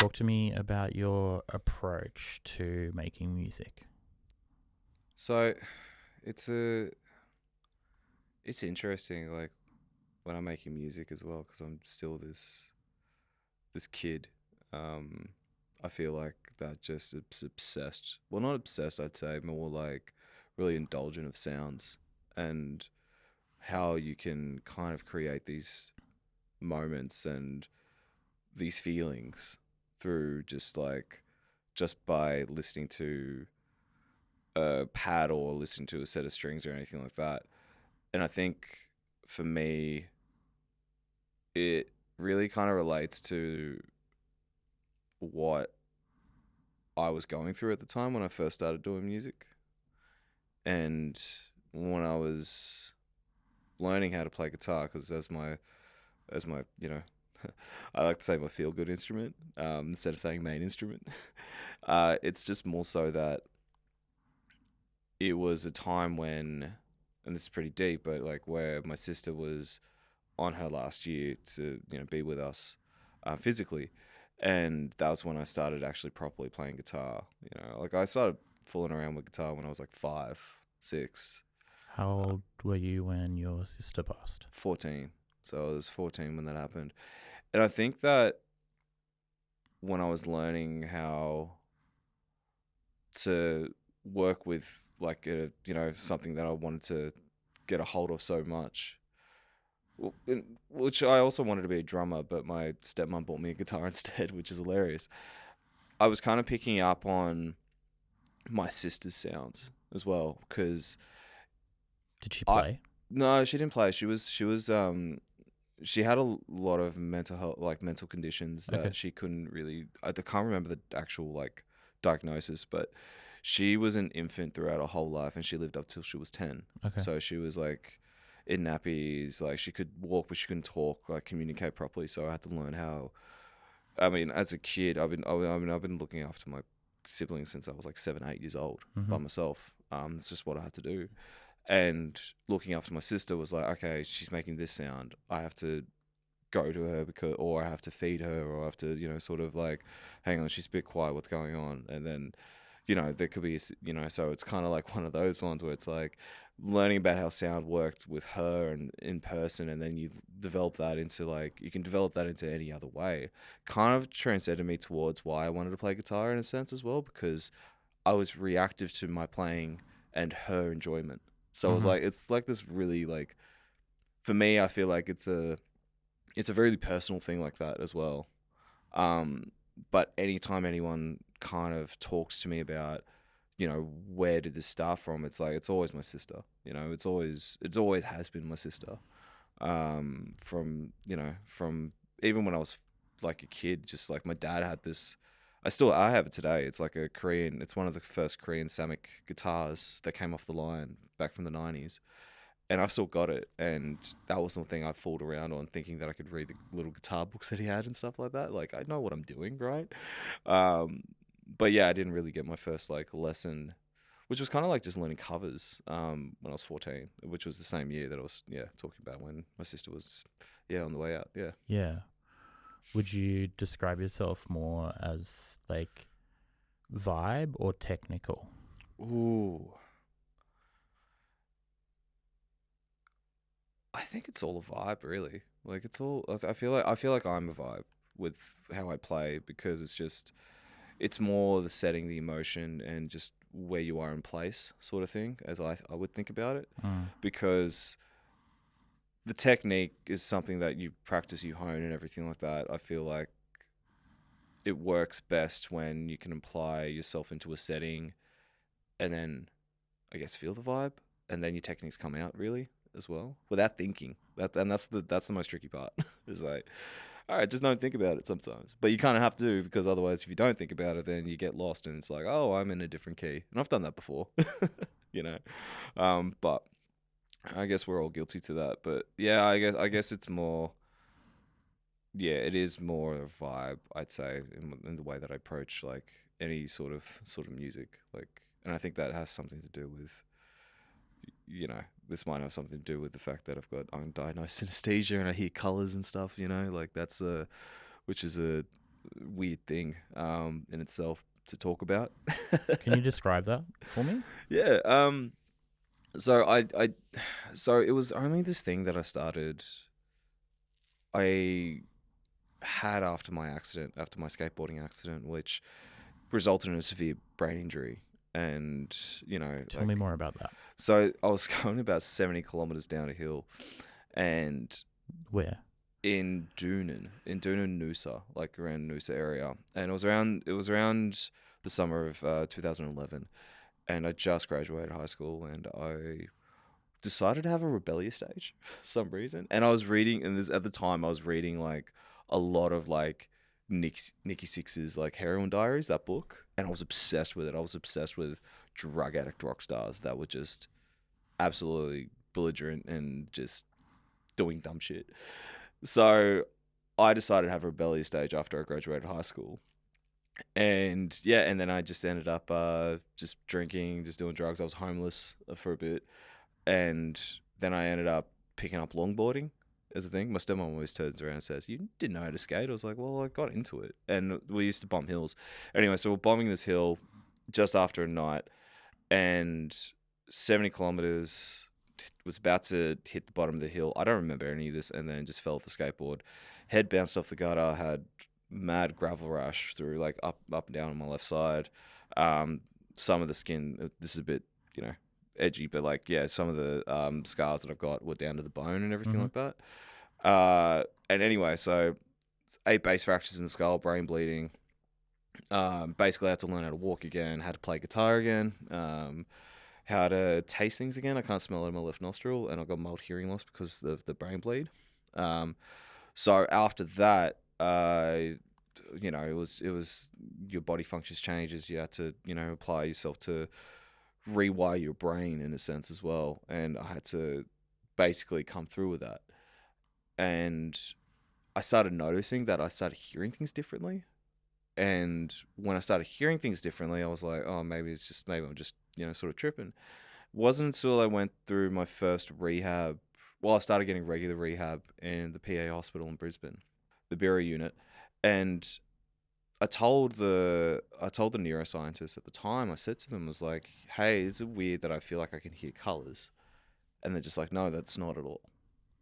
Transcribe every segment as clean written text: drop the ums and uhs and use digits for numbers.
talk to me about your approach to making music. So it's interesting, like when I'm making music as well, because I'm still this kid. I feel like that just is obsessed. Well, not obsessed, I'd say, more like really indulgent of sounds and how you can kind of create these moments and these feelings through just by listening to a pad or listening to a set of strings or anything like that. And I think for me, it really kind of relates to what I was going through at the time when I first started doing music. And when I was learning how to play guitar, because as my I like to say my feel good instrument instead of saying main instrument. It's just more so that it was a time when, and this is pretty deep, but like where my sister was on her last year to be with us physically, and that was when I started actually properly playing guitar. Like I started fooling around with guitar when I was like 5, 6. How old were you when your sister passed? 14. So I was 14 when that happened. And I think that when I was learning how to work with like something that I wanted to get a hold of so much, which I also wanted to be a drummer, but my stepmom bought me a guitar instead, which is hilarious. I was kind of picking up on my sister's sounds as well, because Did she play? no, she didn't play. She had a lot of mental health, like mental conditions that Okay. she couldn't really. I can't remember the actual like diagnosis, but she was an infant throughout her whole life, and she lived up till she was 10. Okay. So she was like in nappies, like she could walk, but she couldn't talk, like communicate properly. So I had to learn how. I mean, as a kid, I've been looking after my siblings since I was like 7, 8 years old by myself. It's just what I had to do. And looking after my sister was like, okay, she's making this sound. I have to go to her or I have to feed her, or I have to, sort of like, hang on, she's a bit quiet. What's going on? And then, there could be, so it's kind of like one of those ones where it's like learning about how sound worked with her and in person. And then you develop that into you can develop that into any other way. Kind of transcended me towards why I wanted to play guitar in a sense as well, because I was reactive to my playing and her enjoyment. So it was like, it's like this really like, for me, I feel like it's a very personal thing like that as well. But anytime anyone kind of talks to me about, where did this start from? It's like, it's always my sister, it's always has been my sister. From even when I was like a kid, just like my dad had this, I have it today. It's like it's one of the first Korean Samick guitars that came off the line back from the 90s. And I've still got it. And that was the thing I fooled around on, thinking that I could read the little guitar books that he had and stuff like that. Like, I know what I'm doing, right? But yeah, I didn't really get my first like lesson, which was kind of like just learning covers when I was 14, which was the same year that I was, talking about when my sister was, on the way out. Yeah. Yeah. Would you describe yourself more as like vibe or technical? Ooh. I think it's all a vibe, really. Like it's all. I feel like I'm a vibe with how I play, because it's more the setting, the emotion, and just where you are in place, sort of thing. As I would think about it, because the technique is something that you practice, you hone, and everything like that. I feel like it works best when you can apply yourself into a setting, and then I guess feel the vibe, and then your techniques come out really as well without thinking. That's the most tricky part. Is like, all right, just don't think about it sometimes. But you kind of have to, because otherwise, if you don't think about it, then you get lost, and it's like, oh, I'm in a different key, and I've done that before, you know. But I guess we're all guilty to that. But yeah, I guess it's more. Yeah, it is more of a vibe, I'd say, in the way that I approach like any sort of music, like, and I think that has something to do with, this might have something to do with the fact that I've got undiagnosed synesthesia and I hear colors and stuff, like that's which is weird thing in itself to talk about. Can you describe that for me? Yeah. So so it was only this thing that I had after my skateboarding accident, which resulted in a severe brain injury. And, Tell me more about that. so I was going about 70 kilometers down a hill, and Where? in Doonan, Noosa, like around Noosa area. And it was around the summer of 2011. And I just graduated high school, and I decided to have a rebellious stage for some reason. And I was reading, and at the time I was reading like a lot of like Nikki Sixx's like Heroin Diaries, that book, and I was obsessed with it. I was obsessed with drug addict rock stars that were just absolutely belligerent and just doing dumb shit. So I decided to have a rebellious stage after I graduated high school. And yeah, and then I just ended up just drinking, just doing drugs. I was homeless for a bit. And then I ended up picking up longboarding as a thing. My stepmom always turns around and says, "You didn't know how to skate?" I was like, "Well, I got into it." And we used to bump hills. Anyway, so we're bombing this hill just after a night, and 70 kilometers, was about to hit the bottom of the hill. I don't remember any of this, and then just fell off the skateboard. Head bounced off the gutter, had mad gravel rash through like up and down on my left side. Some of the skin, this is a bit, edgy, but like, yeah, some of the scars that I've got were down to the bone and everything like that. And anyway, so 8 base fractures in the skull, brain bleeding. Basically, I had to learn how to walk again, how to play guitar again, how to taste things again. I can't smell out of my left nostril, and I got mild hearing loss because of the brain bleed. So after that, it was your body functions changes. You had to, apply yourself to rewire your brain in a sense as well. And I had to basically come through with that. And I started noticing that I started hearing things differently. And when I started hearing things differently, I was like, oh, maybe I'm just, sort of tripping. It wasn't until I went through my first rehab. Well, I started getting regular rehab in the PA hospital in Brisbane, the Bureau unit. And I told the neuroscientist at the time, I said to them, I was like, hey, is it weird that I feel like I can hear colors? And they're just like, no, that's not at all.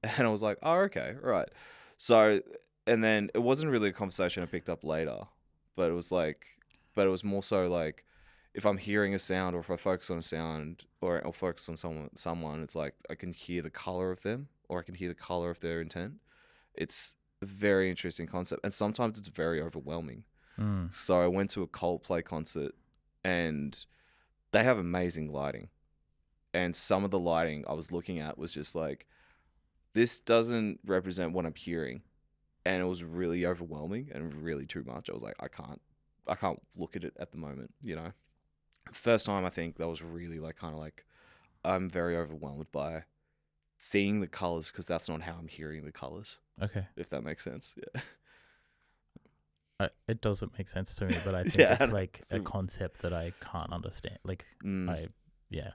And I was like, oh, okay, right. So, and then it wasn't really a conversation I picked up later, but it was more so like, if I'm hearing a sound, or if I focus on a sound, or focus on someone, it's like I can hear the color of them, or I can hear the color of their intent. It's a very interesting concept, and sometimes it's very overwhelming. So I went to a Coldplay concert, and they have amazing lighting. And some of the lighting I was looking at was just like, this doesn't represent what I'm hearing. And it was really overwhelming and really too much. I was like, I can't look at it at the moment, First time, I think that was really like, kind of like, I'm very overwhelmed by seeing the colors, because that's not how I'm hearing the colors. Okay. If that makes sense. Yeah. It doesn't make sense to me, but I think Yeah, it's like a concept that I can't understand. Like, yeah.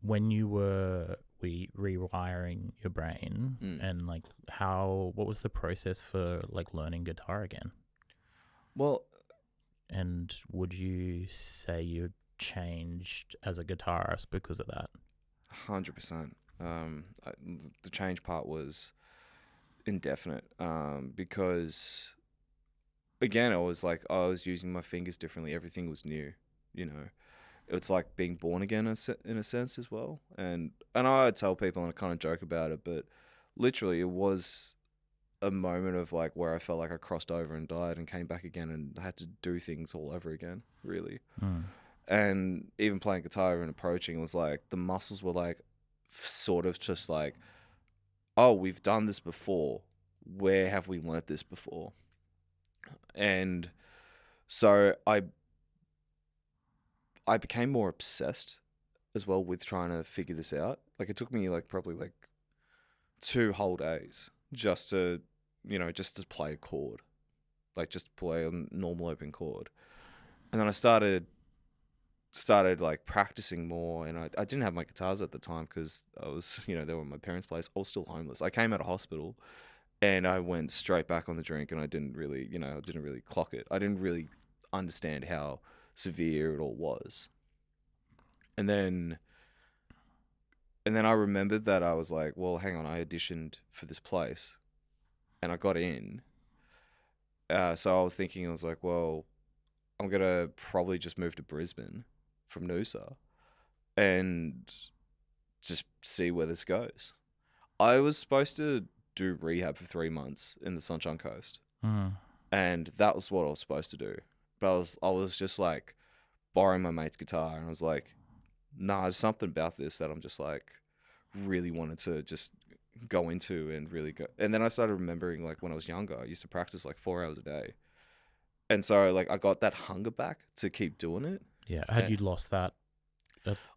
When you were rewiring your brain, and like what was the process for like learning guitar again? Well, and would you say you changed as a guitarist because of that? 100%. The change part was indefinite, because again, I was using my fingers differently. Everything was new, It's like being born again in a sense as well. And I tell people, and I kind of joke about it, but literally it was a moment of like where I felt like I crossed over and died and came back again, and I had to do things all over again, really. And even playing guitar and approaching, was like the muscles were like sort of just like, oh, we've done this before. Where have we learnt this before? And so I became more obsessed as well with trying to figure this out. Like, it took me like probably like 2 whole days just to play a chord, like just play a normal open chord. And then I started like practicing more, and I didn't have my guitars at the time because I was, they were at my parents' place. I was still homeless. I came out of hospital, and I went straight back on the drink, and I didn't really, I didn't really clock it. I didn't really understand how severe it all was. And then I remembered that I was like, well, hang on, I auditioned for this place and I got in. So I was thinking, I was like, well, I'm going to probably just move to Brisbane from Noosa and just see where this goes. I was supposed to do rehab for 3 months in the Sunshine Coast. And that was what I was supposed to do. But I was just like borrowing my mate's guitar, and I was like, nah, there's something about this that I'm just like really wanted to just go into and really go. And then I started remembering, like, when I was younger, I used to practice like 4 hours a day. And so like I got that hunger back to keep doing it. Yeah. Had you lost that?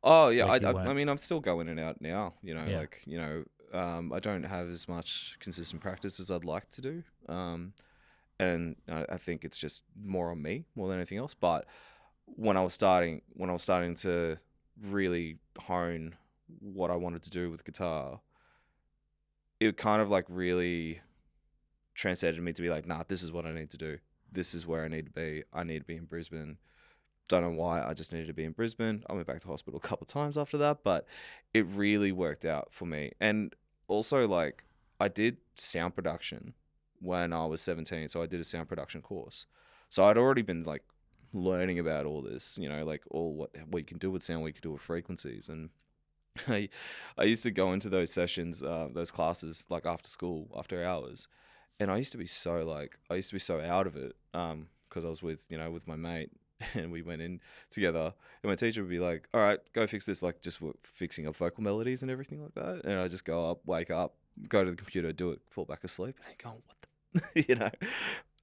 Oh yeah, Like I mean, I'm still going in and out now, Yeah. like, I don't have as much consistent practice as I'd like to do. And I think it's just more on me more than anything else. But when I was starting to really hone what I wanted to do with guitar, it kind of like really transcended me to be like, nah, this is what I need to do. This is where I need to be. I need to be in Brisbane. Don't know why, I just needed to be in Brisbane. I went back to hospital a couple of times after that, but it really worked out for me. And also, like, I did sound production when I was 17, so I did a sound production course. So I'd already been like learning about all this, like all what you can do with sound, what you can do with frequencies. And I used to go into those sessions, those classes, like after school, after hours, and I used to be so out of it, because I was with my mate, and we went in together, and my teacher would be like, all right, go fix this, like just fixing up vocal melodies and everything like that. And I just go up, wake up, go to the computer, do it, fall back asleep, and I go, what the,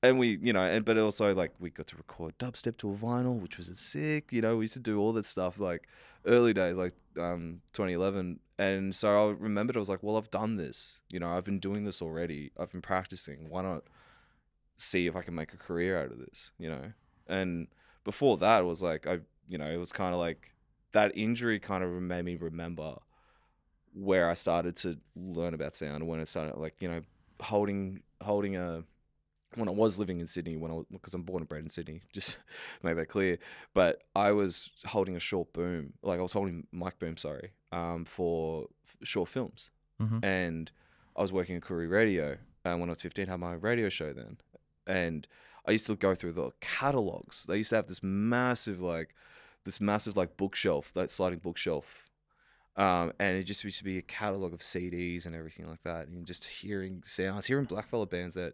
and we, but also like we got to record dubstep to a vinyl, which was sick. We used to do all that stuff like early days, like 2011. And so I remembered, I was like, well, I've done this, I've been doing this already. I've been practicing. Why not see if I can make a career out of this, And before that, it was like, it was kind of like that injury kind of made me remember where I started to learn about sound, when I started like, holding a, when I was living in Sydney, because I'm born and bred in Sydney, just to make that clear. But I was holding a short boom, like I was holding mic boom, sorry, for short films. And I was working at Koori Radio, when I was 15, had my radio show then. And I used to go through the catalogs. They used to have this massive bookshelf, that sliding bookshelf. And it just used to be a catalog of CDs and everything like that. And just hearing sounds, hearing blackfella bands that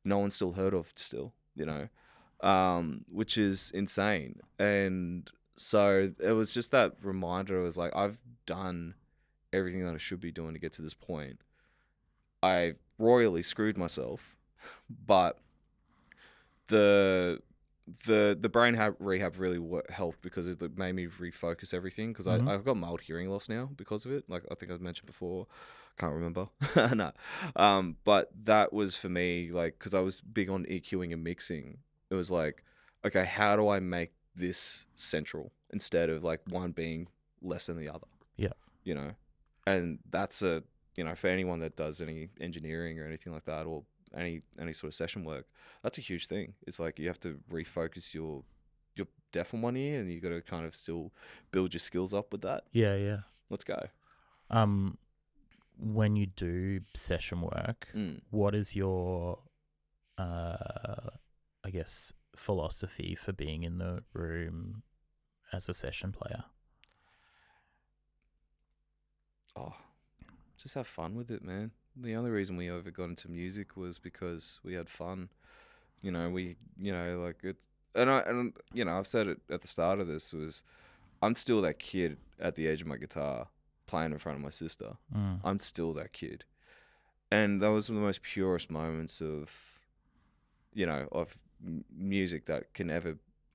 no one's still heard of still, which is insane. And so it was just that reminder. It was like, I've done everything that I should be doing to get to this point. I royally screwed myself, but the brain rehab really helped, because it made me refocus everything, because I've got mild hearing loss now because of it, like I think I've mentioned before. Can't remember. No. But that was for me, like, because I was big on EQing and mixing. It was like, okay, how do I make this central instead of like one being less than the other? Yeah. And that's for anyone that does any engineering or anything like that, or any sort of session work, that's a huge thing. It's like you have to refocus your deaf on one ear, and you got to kind of still build your skills up with that. Yeah. Let's go. When you do session work, what is your, I guess, philosophy for being in the room as a session player? Oh, just have fun with it, man. The only reason we ever got into music was because we had fun. Like it's, and I've said it at the start of this, was I'm still that kid at the age of my guitar playing in front of my sister. I'm still that kid. And that was one of the most purest moments of music that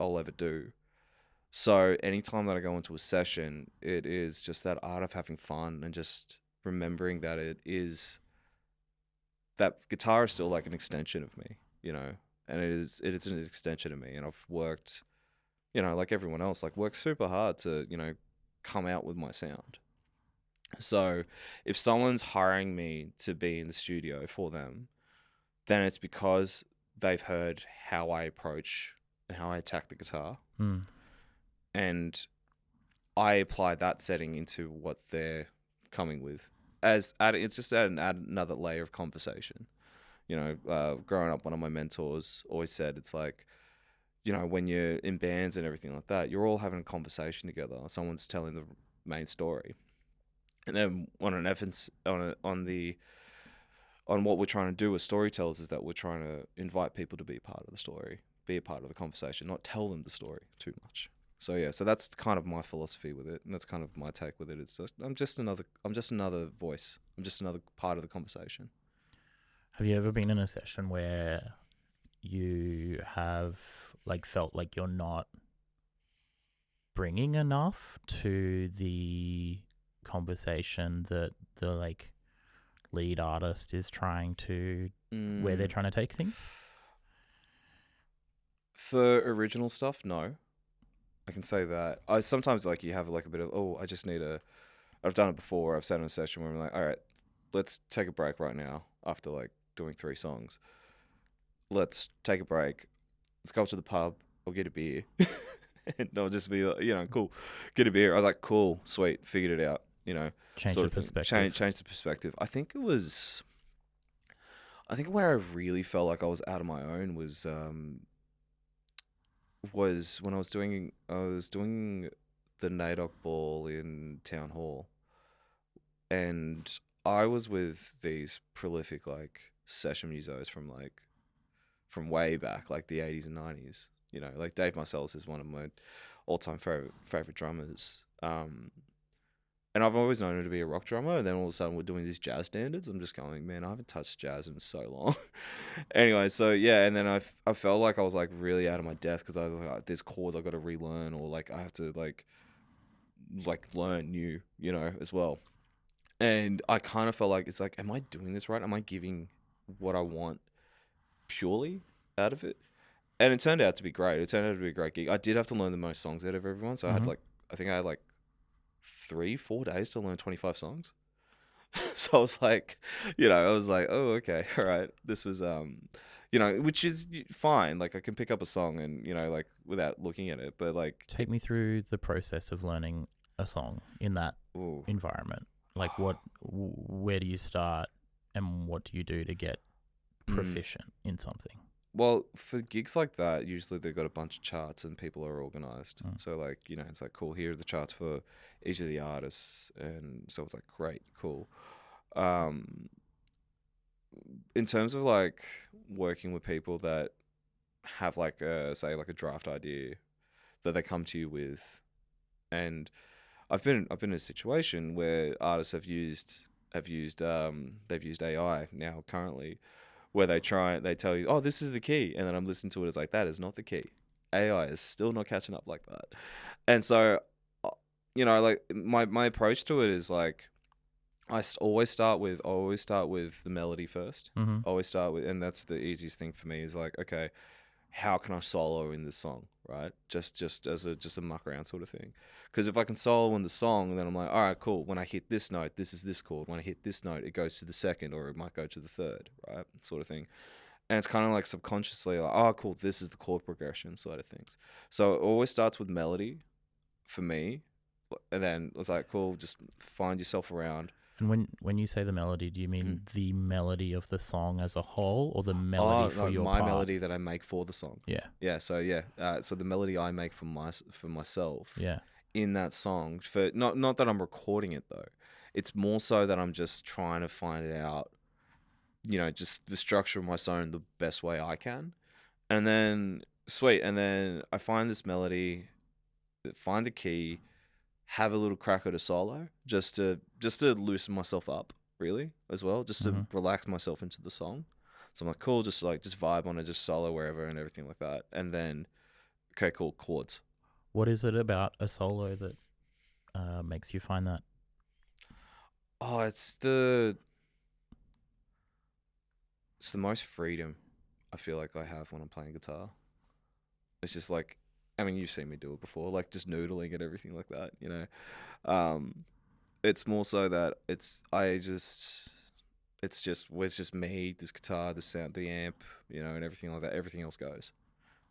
I'll ever do. So anytime that I go into a session, it is just that art of having fun and just remembering that that guitar is still like an extension of me, and it's an extension of me. And I've worked, like everyone else, like worked super hard to, come out with my sound. So if someone's hiring me to be in the studio for them, then it's because they've heard how I approach and how I attack the guitar, Mm. and I apply that setting into what they're coming with. It's just add another layer of conversation. Growing up, one of my mentors always said, it's like, when you're in bands and everything like that, you're all having a conversation together. Someone's telling the main story, and then on what we're trying to do as storytellers is that we're trying to invite people to be a part of the story, be a part of the conversation, not tell them the story too much. So yeah, so that's kind of my philosophy with it, and that's kind of my take with it. It's just I'm just another voice. I'm just another part of the conversation. Have you ever been in a session where you have felt like you're not bringing enough to the conversation that the lead artist is trying to where they're trying to take things? For original stuff, no. I can say that. I sometimes you have a bit of I've done it before. I've sat in a session where I'm like, all right, let's take a break right now after doing 3 songs. Let's take a break. Let's go to the pub. I'll get a beer. And I'll just be cool. Get a beer. I was like, cool, sweet, figured it out. Change the perspective. Change the perspective. I think where I really felt like I was out of my own was when I was doing the NAIDOC ball in Town Hall, and I was with these prolific session musos from way back, the 80s and 90s. Dave Marcellus is one of my all-time favorite drummers. And I've always known him to be a rock drummer, and then all of a sudden we're doing these jazz standards. I'm just going, man, I haven't touched jazz in so long. Anyway, so yeah, and then I felt like I was really out of my depth because I was like, there's chords I got to relearn, or I have to learn new, as well. And I kind of felt like it's am I doing this right? Am I giving what I want purely out of it? And it turned out to be great. It turned out to be a great gig. I did have to learn the most songs out of everyone, so I had 3-4 days to learn 25 songs. So I was oh, okay, all right. This was which is fine. I can pick up a song and without looking at it, but take me through the process of learning a song in that environment. Where do you start, and what do you do to get proficient in something? Well, for gigs like that, usually they've got a bunch of charts and people are organized. So it's cool, here are the charts for each of the artists. And so it's great, cool. In terms of working with people that have a draft idea that they come to you with, and I've been in a situation where artists they've used AI now currently, where they tell you, oh, this is the key. And then I'm listening to it, it's that is not the key. AI is still not catching up like that. And so, my approach to it is I always start with the melody first. Mm-hmm. Always start with, and that's the easiest thing for me is okay, how can I solo in this song, right? Just as a muck around sort of thing. Because if I can solo in the song, then I'm all right, cool. When I hit this note, this is this chord. When I hit this note, it goes to the second, or it might go to the third, right? Sort of thing. And it's kind of subconsciously oh, cool, this is the chord progression side of things. So it always starts with melody for me. And then it's cool, just find yourself around. And when you say the melody, do you mean the melody of the song as a whole, or the melody for your part? Melody that I make for the song. Yeah. Yeah. So yeah. So the melody I make for myself. Yeah. In that song, for not that I'm recording it though, it's more so that I'm just trying to find it out, just the structure of my song the best way I can, and then I find this melody, find the key, have a little crack at a solo, just to loosen myself up really as well, just to relax myself into the song. So I'm cool, just vibe on it, just solo wherever and everything like that, and then okay, cool, chords. What is it about a solo that makes you find that? Oh, it's the most freedom I feel like I have when I'm playing guitar. It's just you've seen me do it before, just noodling and everything like that, It's more so that it's just me, this guitar, the sound, the amp, and everything like that. Everything else goes.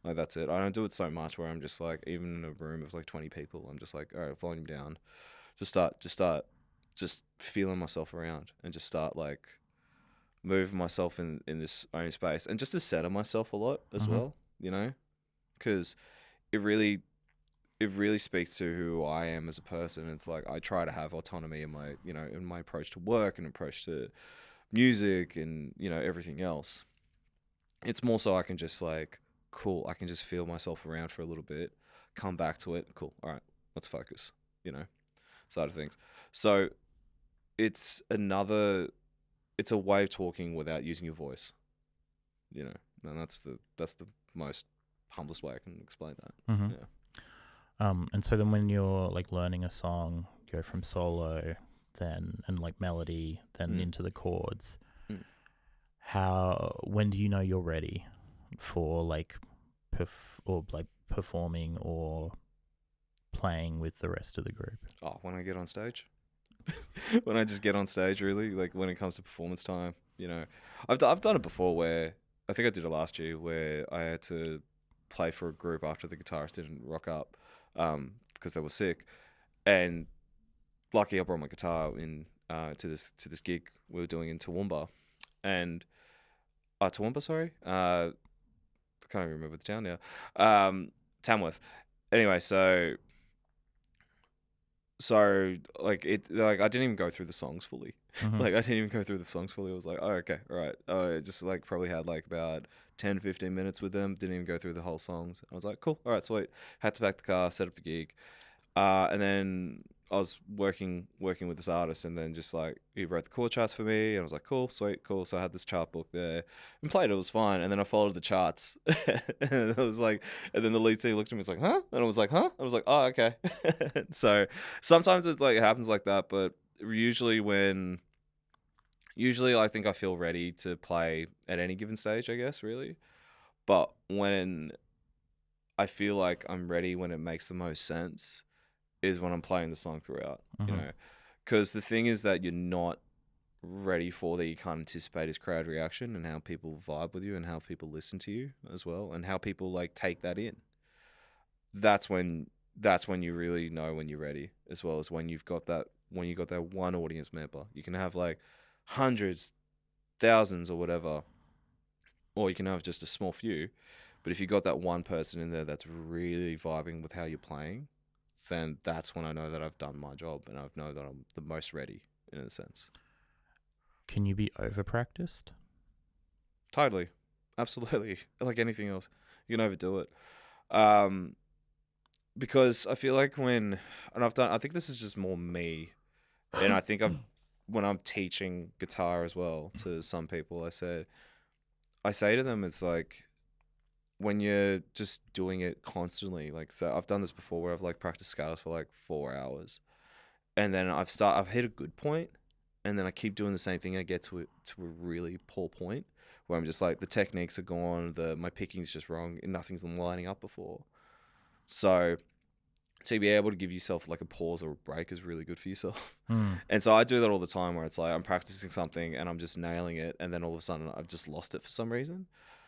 Like, that's it. I don't do it so much where I'm just like, even in a room of like 20 people, I'm just like, all right, volume down. Just feeling myself around and just start like moving myself in this own space, and just to center myself a lot as well, because it really speaks to who I am as a person. It's like I try to have autonomy in my in my approach to work and approach to music and everything else. It's more so I can just like, cool, I can just feel myself around for a little bit, come back to it, cool, all right, let's focus, side of things. So it's a way of talking without using your voice, and that's the most humblest way I can explain that. Mm-hmm. And so then when you're like learning a song, you go from solo then and like melody then into the chords. When do you know you're ready for like performing or playing with the rest of the group? Oh, when I get on stage. When I just get on stage, really, like when it comes to performance time, I've done it before where I think I did it last year where I had to play for a group after the guitarist didn't rock up because they were sick, and lucky I brought my guitar in to this gig we were doing in Toowoomba, and Toowoomba, sorry, I can't even remember the town now, Tamworth. Anyway, so like I didn't even go through the songs fully. Like I didn't even go through the songs fully. I was like, oh, okay, all right. I just like probably had like about 10-15 minutes with them. Didn't even go through the whole songs. I was like, cool, all right, sweet. Had to pack the car, set up the gig, and then I was working with this artist, and then just like he wrote the chord charts for me, and I was like, cool, sweet, cool. So I had this chart book there and played. It was fine, and then I followed the charts, and it was like, and then the lead singer looked at me, was like, huh? And I was like, huh? I was like, oh, okay. So sometimes it happens like that, but usually I think I feel ready to play at any given stage, I guess, really. But when I feel like I'm ready, when it makes the most sense, is when I'm playing the song throughout, because the thing is that you're not ready for that you can't anticipate is crowd reaction and how people vibe with you and how people listen to you as well and how people like take that in. That's when you really know when you're ready, as well as when you got that one audience member. You can have like hundreds, thousands or whatever, or you can have just a small few, but if you got that one person in there that's really vibing with how you're playing, then that's when I know that I've done my job and I know that I'm the most ready in a sense. Can you be over-practiced? Totally. Absolutely. Like anything else. You can overdo it. Because I feel like I think this is just more me, and I think when I'm teaching guitar as well to some people, I say to them, it's like, when you're just doing it constantly, like, so I've done this before where I've like practiced scales for like 4 hours, and then I've hit a good point, and then I keep doing the same thing. I get to a really poor point where I'm just like, the techniques are gone, my picking's just wrong, and nothing's lining up before. So to be able to give yourself like a pause or a break is really good for yourself. And so I do that all the time where it's like I'm practicing something and I'm just nailing it, and then all of a sudden I've just lost it for some reason.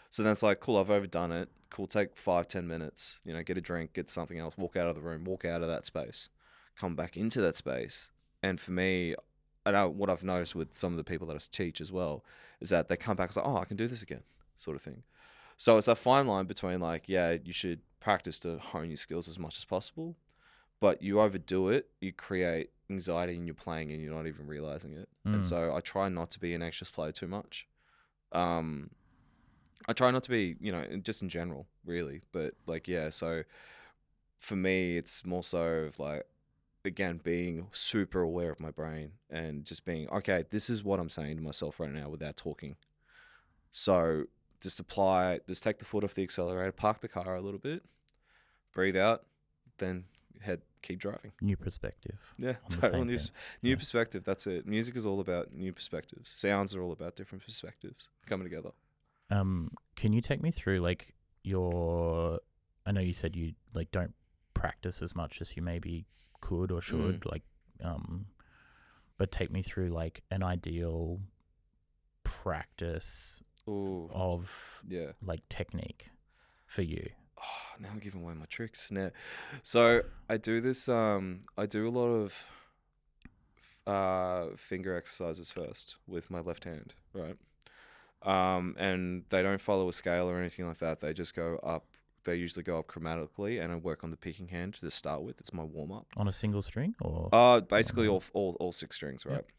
So then it's like, cool, I've overdone it. Cool, take 5-10 minutes, get a drink, get something else, walk out of the room, walk out of that space, come back into that space. And for me, I know what I've noticed with some of the people that I teach as well is that they come back and say, oh, I can do this again, sort of thing. So it's a fine line between like, yeah, you should practice to hone your skills as much as possible, but you overdo it, you create anxiety in your playing and you're not even realizing it. And so I try not to be an anxious player too much. I try not to be, just in general, really. But like, yeah, so for me, it's more so of like, again, being super aware of my brain and just being, okay, this is what I'm saying to myself right now without talking. So just take the foot off the accelerator, park the car a little bit, breathe out, then keep driving. New perspective. Yeah, total new perspective. That's it. Music is all about new perspectives. Sounds are all about different perspectives coming together. Can you take me through like I know you said you like don't practice as much as you maybe could or should, but take me through like an ideal practice Ooh. of Yeah. like technique for you? Oh, now I'm giving away my tricks. Now, so I do this. I do a lot of finger exercises first with my left hand, right? And they don't follow a scale or anything like that. They just go up. They usually go up chromatically, and I work on the picking hand to start with. It's my warm up. On a single string or? Basically all 6 strings, right? Yep.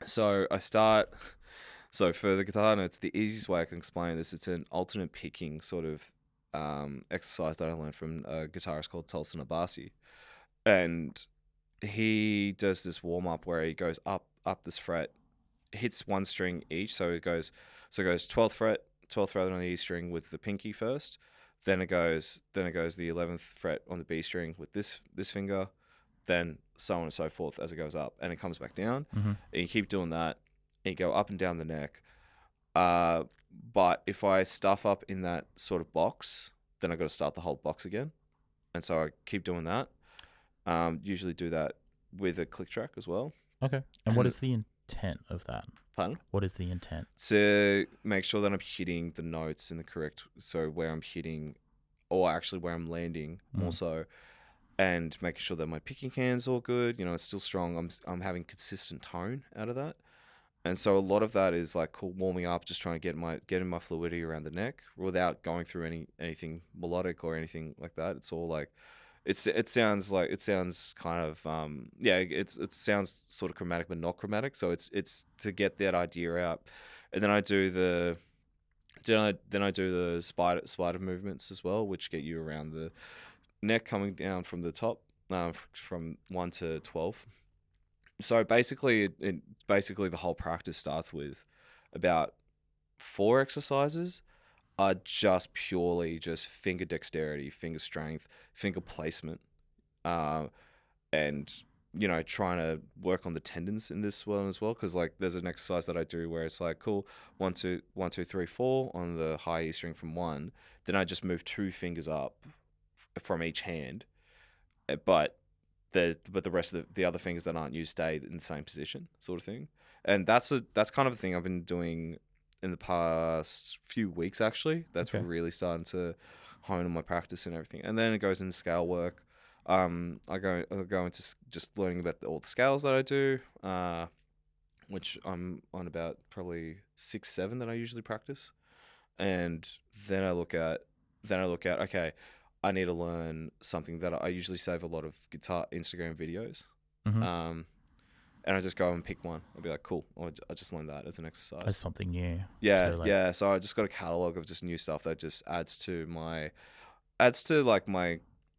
So I start. So for the guitar notes, the easiest way I can explain this, it's an alternate picking sort of exercise that I learned from a guitarist called Tristan Field, and he does this warm up where he goes up this fret, hits one string each. So it goes 12th fret on the E string with the pinky first. Then it goes the 11th fret on the B string with this finger, then so on and so forth as it goes up, and it comes back down. Mm-hmm. And you keep doing that, and you go up and down the neck. But if I stuff up in that sort of box, then I got to start the whole box again, and so I keep doing that. Usually do that with a click track as well. Okay. And what is the intent of that? Pardon? What is the intent? To make sure that I'm hitting the notes in the correct, so where I'm hitting, or actually where I'm landing more so, and making sure that my picking hand's all good. You know, it's still strong. I'm having consistent tone out of that, and so a lot of that is like cool warming up, just trying to getting my fluidity around the neck without going through anything melodic or anything like that. It's all like. It sounds kind of it sounds sort of chromatic but not chromatic, so it's to get that idea out, and then I do the spider movements as well, which get you around the neck coming down from the top, from 1 to 12. So basically the whole practice starts with about 4 exercises. Are just purely just finger dexterity, finger strength, finger placement, and trying to work on the tendons in this one as well. Because like there's an exercise that I do where it's like cool 1 2 1 2 3 4 on the high E string from 1. Then I just move 2 fingers up from each hand, but the rest of the other fingers that aren't used stay in the same position, sort of thing. And that's kind of a thing I've been doing in the past few weeks, actually. That's really starting to hone on my practice and everything. And then it goes into scale work. I go into just learning about all the scales that I do, which I'm on about probably 6, 7 that I usually practice. And then I look at okay, I need to learn something that I usually save a lot of guitar Instagram videos. Mm-hmm. And I just go and pick one. I'll be like, cool. I just learned that as an exercise. That's something new. Yeah. So I just got a catalog of just new stuff that just adds to my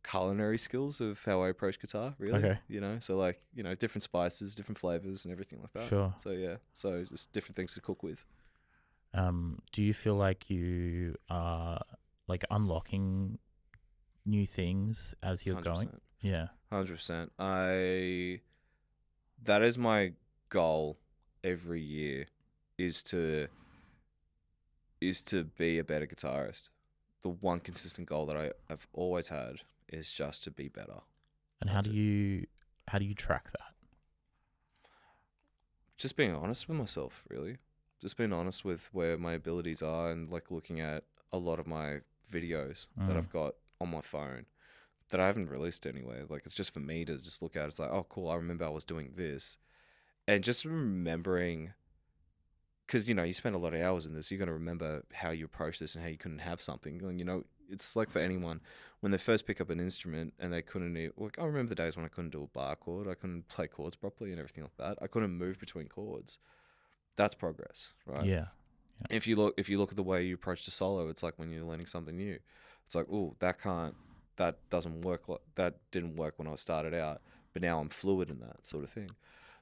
culinary skills of how I approach guitar, really. Okay. So like, different spices, different flavors and everything like that. Sure. So yeah. So just different things to cook with. Do you feel like you are like unlocking new things as you're 100%. going? Yeah. 100%. That is my goal every year, is to be a better guitarist. The one consistent goal that I've always had is just to be better. And how do you track that? Just being honest with myself, really. Just being honest with where my abilities are, and like looking at a lot of my videos that I've got on my phone that I haven't released anyway. Like, it's just for me to just look at. It's like, oh, cool, I remember I was doing this. And just remembering, because, you spend a lot of hours in this, you're going to remember how you approach this and how you couldn't have something. And, it's like for anyone, when they first pick up an instrument and they couldn't, I remember the days when I couldn't do a bar chord, I couldn't play chords properly and everything like that. I couldn't move between chords. That's progress, right? Yeah. If you look at the way you approach the solo, it's like when you're learning something new. It's like, oh, that doesn't work. That didn't work when I started out, but now I'm fluid in that sort of thing.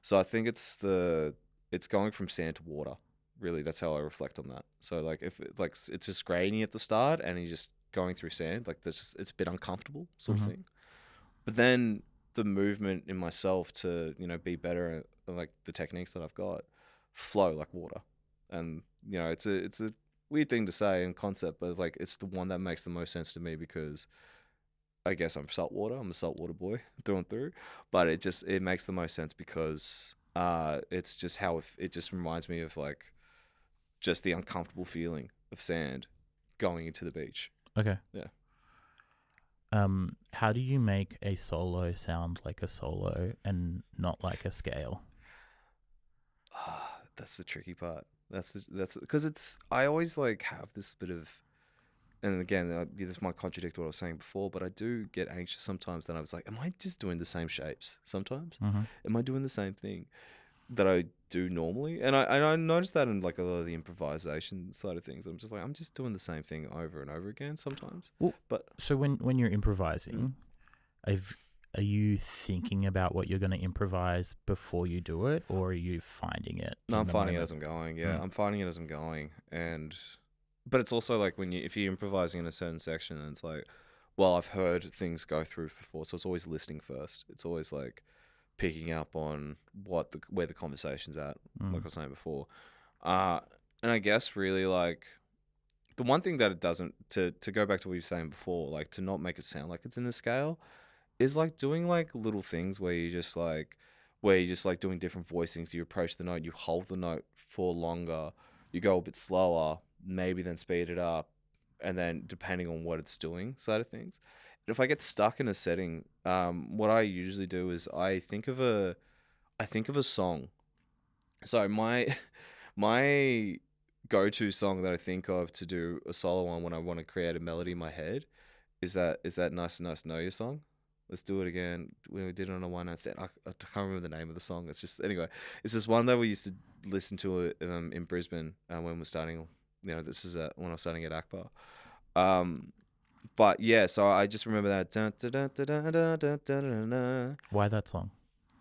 So I think it's going from sand to water. Really, that's how I reflect on that. So like if it's just grainy at the start and you're just going through sand, like it's a bit uncomfortable sort of thing. But then the movement in myself to be better, like the techniques that I've got, flow like water. And it's a weird thing to say in concept, but like it's the one that makes the most sense to me, because I guess I'm saltwater. I'm a saltwater boy through and through. But it makes the most sense because it's just how it just reminds me of like just the uncomfortable feeling of sand going into the beach. Okay. Yeah. How do you make a solo sound like a solo and not like a scale? That's the tricky part. That's because I always like have this bit of, and again, this might contradict what I was saying before, but I do get anxious sometimes. Then I was like, am I just doing the same shapes sometimes? Mm-hmm. Am I doing the same thing that I do normally? And I noticed that in like a lot of the improvisation side of things. I'm just like, I'm just doing the same thing over and over again sometimes. Well, but so when you're improvising, are you thinking about what you're going to improvise before you do it, or are you finding it? No, I'm finding it as I'm going. Yeah, I'm finding it as I'm going, but it's also like if you're improvising in a certain section, and it's like, well, I've heard things go through before, so it's always listening first. It's always like picking up on where the conversation's at, like I was saying before. And I guess really like the one thing that it doesn't, to go back to what you were saying before, like to not make it sound like it's in the scale, is like doing like little things where you just like doing different voicings. You approach the note, you hold the note for longer, you go a bit slower, maybe then speed it up, and then depending on what it's doing side of things. And if I get stuck in a setting, what I usually do is I think of a song. So my go-to song that I think of to do a solo on when I want to create a melody in my head is that Nice Know Your song. Let's do it again. We did it on a one night stand. I can't remember the name of the song. It's just, anyway, it's this one that we used to listen to in Brisbane when we're starting. This is when I was starting at Akbar. But yeah, so I just remember that. Why that song?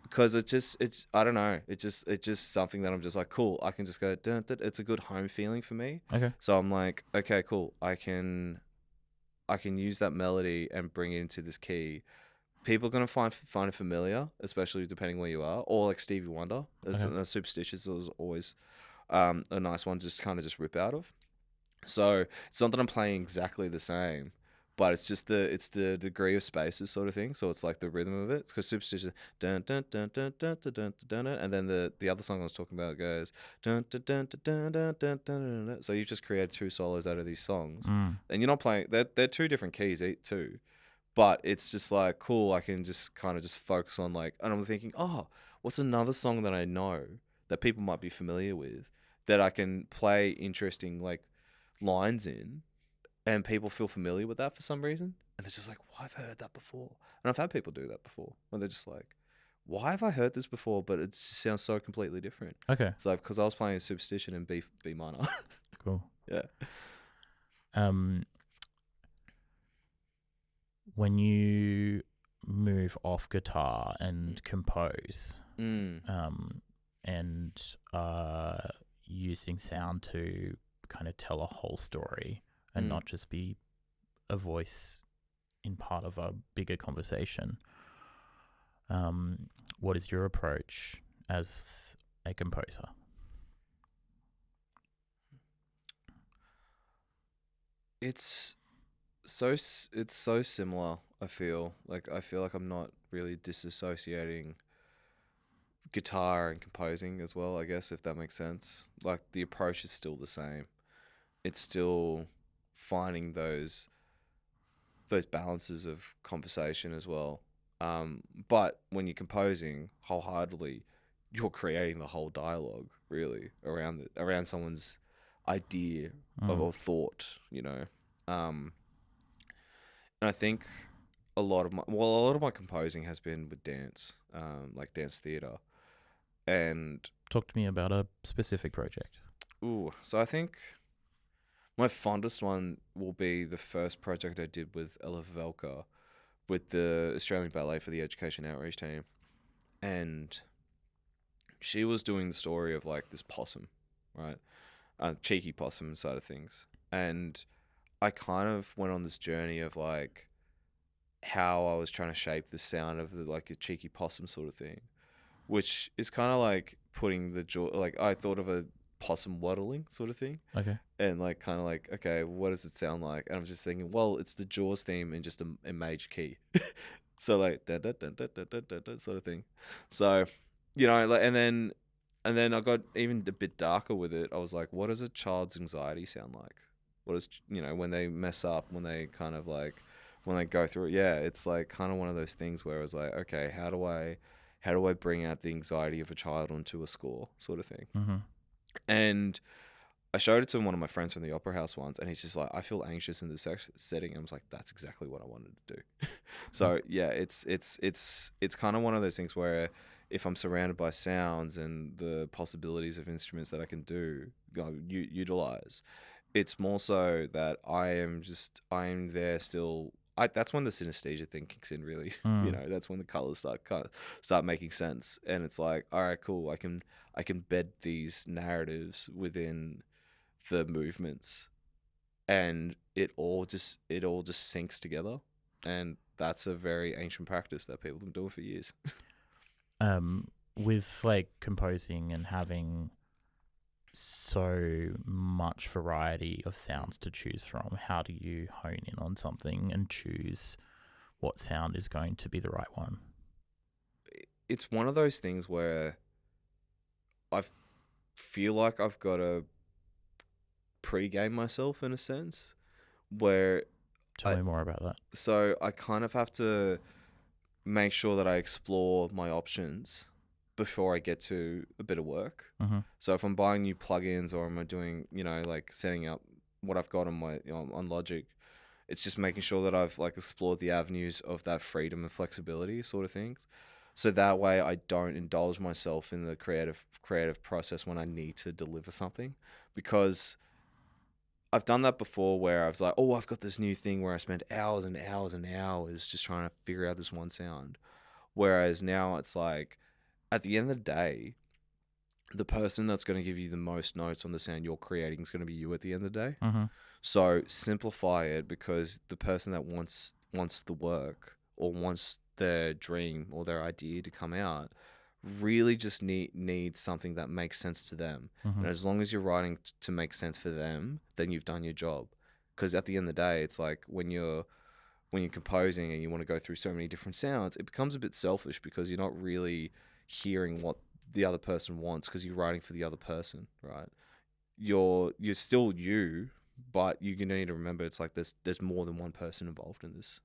Because it's I don't know. It's just something that I'm just like, cool. I can just go. It's a good home feeling for me. Okay. So I'm like, okay, cool. I can use that melody and bring it into this key. People are gonna find it familiar, especially depending where you are. Or like Stevie Wonder, Superstitious was always a nice one, just kind of just rip out of. So it's not that I'm playing exactly the same, but it's just the degree of spaces sort of thing. So it's like the rhythm of it. Because Superstitious, dun dun dun dun dun dun dun dun, and then the other song I was talking about goes dun dun dun dun dun dun dun dun. So you've just created two solos out of these songs, and you're not playing. They're two different keys, too. But it's just like, cool, I can just kind of just focus on like, and I'm thinking, oh, what's another song that I know that people might be familiar with that I can play interesting like lines in, and people feel familiar with that for some reason. And they're just like, why have I heard that before? And I've had people do that before where they're just like, why have I heard this before? But it just sounds so completely different. Okay. It's like, because I was playing Superstition in B minor. Cool. Yeah. When you move off guitar and compose, and using sound to kind of tell a whole story and not just be a voice in part of a bigger conversation, what is your approach as a composer? It's so similar. I feel like I'm not really disassociating guitar and composing as well, I guess, if that makes sense. Like the approach is still the same. It's still finding those balances of conversation as well. But when you're composing wholeheartedly, you're creating the whole dialogue really around someone's idea of or thought, and I think a lot of my composing has been with dance, like dance theater. And talk to me about a specific project. So I think my fondest one will be the first project I did with Ella Velka with the Australian Ballet for the Education Outreach team. And she was doing the story of like this possum, right? Cheeky possum side of things. And I kind of went on this journey of like how I was trying to shape the sound of like a cheeky possum sort of thing, which is kind of like putting the jaw, like I thought of a possum waddling sort of thing. Okay. And like kind of like, okay, what does it sound like? And I'm just thinking, well, it's the Jaws theme in just a major key. So like dun, dun, dun, dun, dun, dun, dun, dun, sort of thing. So, like, and then And then I got even a bit darker with it. I was like, what does a child's anxiety sound like? What is, when they mess up, when they kind of like, when they go through it? Yeah, it's like kind of one of those things where I was like, okay, how do I bring out the anxiety of a child onto a score, sort of thing? Mm-hmm. And I showed it to one of my friends from the opera house once, and he's just like, I feel anxious in this setting. And I was like, that's exactly what I wanted to do. So yeah, it's kind of one of those things where if I'm surrounded by sounds and the possibilities of instruments that I can do, utilize, it's more so that I'm there still. That's when the synesthesia thing kicks in, really. That's when the colors start making sense, and it's like, all right, cool. I can bed these narratives within the movements, and it all just syncs together, and that's a very ancient practice that people have been doing for years. With like composing and having so much variety of sounds to choose from, how do you hone in on something and choose what sound is going to be the right one? It's one of those things where I feel like I've got to pre-game myself in a sense, where Tell me more about that. So I kind of have to make sure that I explore my options before I get to a bit of work. Mm-hmm. So if I'm buying new plugins or am I doing, like setting up what I've got on my on Logic, it's just making sure that I've like explored the avenues of that freedom and flexibility sort of things. So that way I don't indulge myself in the creative process when I need to deliver something, because I've done that before where I was like, oh, I've got this new thing where I spent hours and hours and hours just trying to figure out this one sound. Whereas now it's like, at the end of the day, the person that's going to give you the most notes on the sound you're creating is going to be you at the end of the day. Mm-hmm. So simplify it, because the person that wants the work or wants their dream or their idea to come out really just needs something that makes sense to them. Mm-hmm. And as long as you're writing to make sense for them, then you've done your job. Because at the end of the day, it's like when you're composing and you want to go through so many different sounds, it becomes a bit selfish because you're not really hearing what the other person wants, because you're writing for the other person, right? You're still you, but you need to remember it's like there's more than one person involved in this.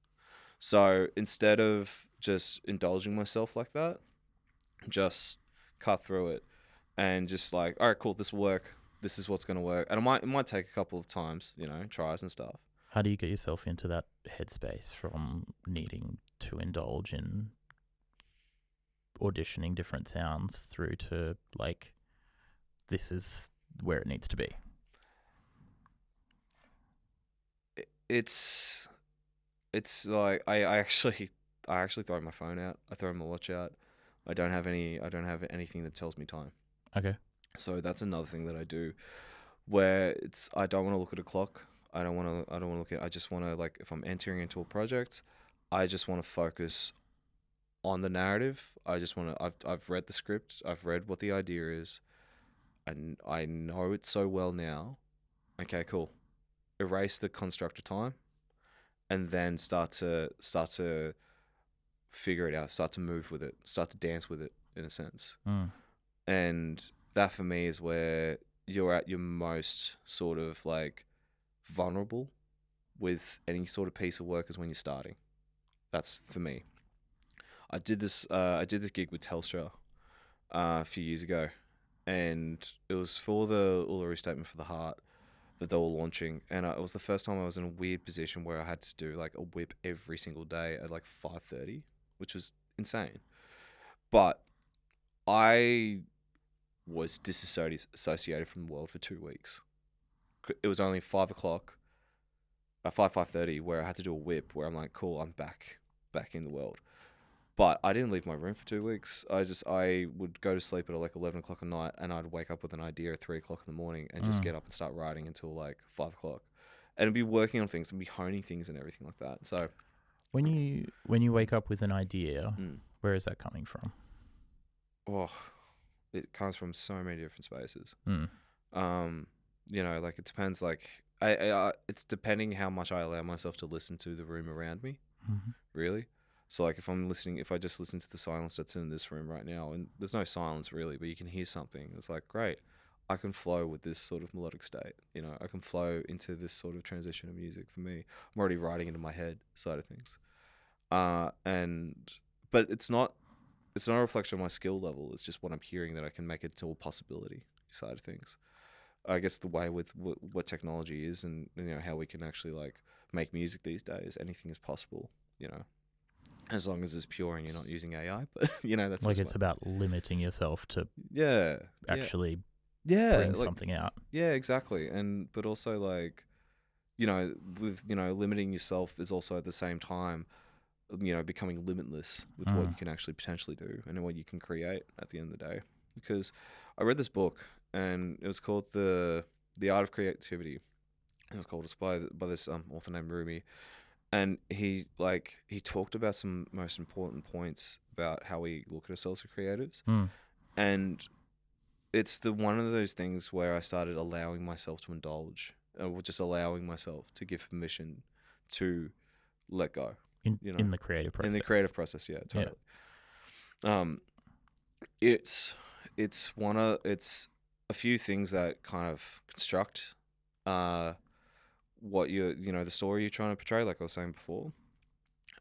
So instead of just indulging myself like that, just cut through it and just like, all right, cool, this will work. This is what's going to work. And it might take a couple of times, tries and stuff. How do you get yourself into that headspace from needing to indulge in auditioning different sounds through to like, this is where it needs to be? It's like I actually throw my phone out. I throw my watch out. I don't have anything that tells me time. Okay. So that's another thing that I do, where I don't want to look at a clock. I don't want to look at. I just want to, like, if I'm entering into a project, I just want to focus on the narrative. I just want to. I've read the script. I've read what the idea is, and I know it so well now. Okay, cool. Erase the construct of time, and then start to figure it out. Start to move with it. Start to dance with it, in a sense. And that for me is where you're at your most sort of like vulnerable with any sort of piece of work, is when you're starting. That's for me. I did this gig with Telstra a few years ago, and it was for the Uluru Statement for the Heart that they were launching, and it was the first time I was in a weird position where I had to do like a whip every single day at like 5:30, which was insane. But I was disassociated from the world for 2 weeks. It was only 5:00, 5:30, where I had to do a whip, where I'm like, cool, I'm back in the world. But I didn't leave my room for 2 weeks. I would go to sleep at like 11 o'clock at night, and I'd wake up with an idea at 3 o'clock in the morning and just get up and start writing until like 5 o'clock. And be working on things and be honing things and everything like that. So when you wake up with an idea, where is that coming from? Oh, it comes from so many different spaces. Like it depends. Like it's depending how much I allow myself to listen to the room around me. Really, So like if I just listen to the silence that's in this room right now, and there's no silence really, but you can hear something. It's like, great, I can flow with this sort of melodic state. You know, I can flow into this sort of transition of music for me. I'm already writing into my head side of things. And but it's not a reflection of my skill level. It's just what I'm hearing that I can make it to a possibility side of things. I guess the way with what technology is, and you know how we can actually like make music these days, anything is possible. You know, as long as it's pure and you're not using AI. But you know, that's like it's about limiting yourself to actually yeah bring like, something out. yeah, exactly. And but also like, you know, with you know limiting yourself is also at the same time, you know, becoming limitless with what you can actually potentially do and what you can create at the end of the day. Because I read this book and it was called the Art of Creativity. It was called, it's by this author named Rumi, and he talked about some most important points about how we look at ourselves as creatives. And it's the one of those things where I started allowing myself to indulge, or just allowing myself to give permission to let go. In the creative process. In the creative process, yeah, totally. Yeah. It's a few things that kind of construct what you know the story you're trying to portray, like I was saying before.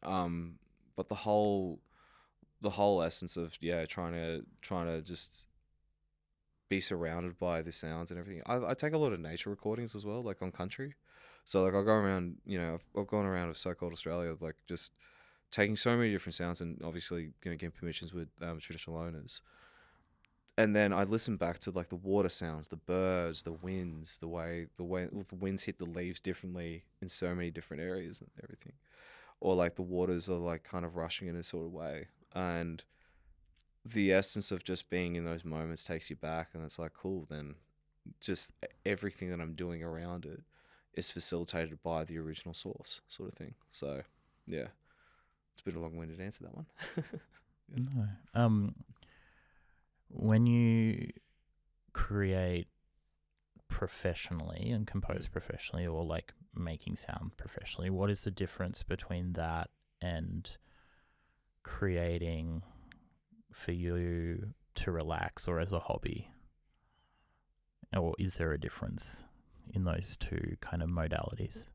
But the whole essence of trying to just be surrounded by the sounds and everything. I take a lot of nature recordings as well, like on country. So like I'll go around, you know, I've gone around with so-called Australia, like just taking so many different sounds and obviously going to get permissions with traditional owners. And then I listen back to like the water sounds, the birds, the winds, the way the winds hit the leaves differently in so many different areas and everything. Or like the waters are like kind of rushing in a sort of way. And the essence of just being in those moments takes you back, and it's like, cool, then just everything that I'm doing around it is facilitated by the original source, sort of thing. So, yeah, it's a bit of a long-winded answer, that one. Yes. No. When you create professionally and compose professionally, or like making sound professionally, what is the difference between that and creating for you to relax or as a hobby? Or is there a difference in those two kind of modalities?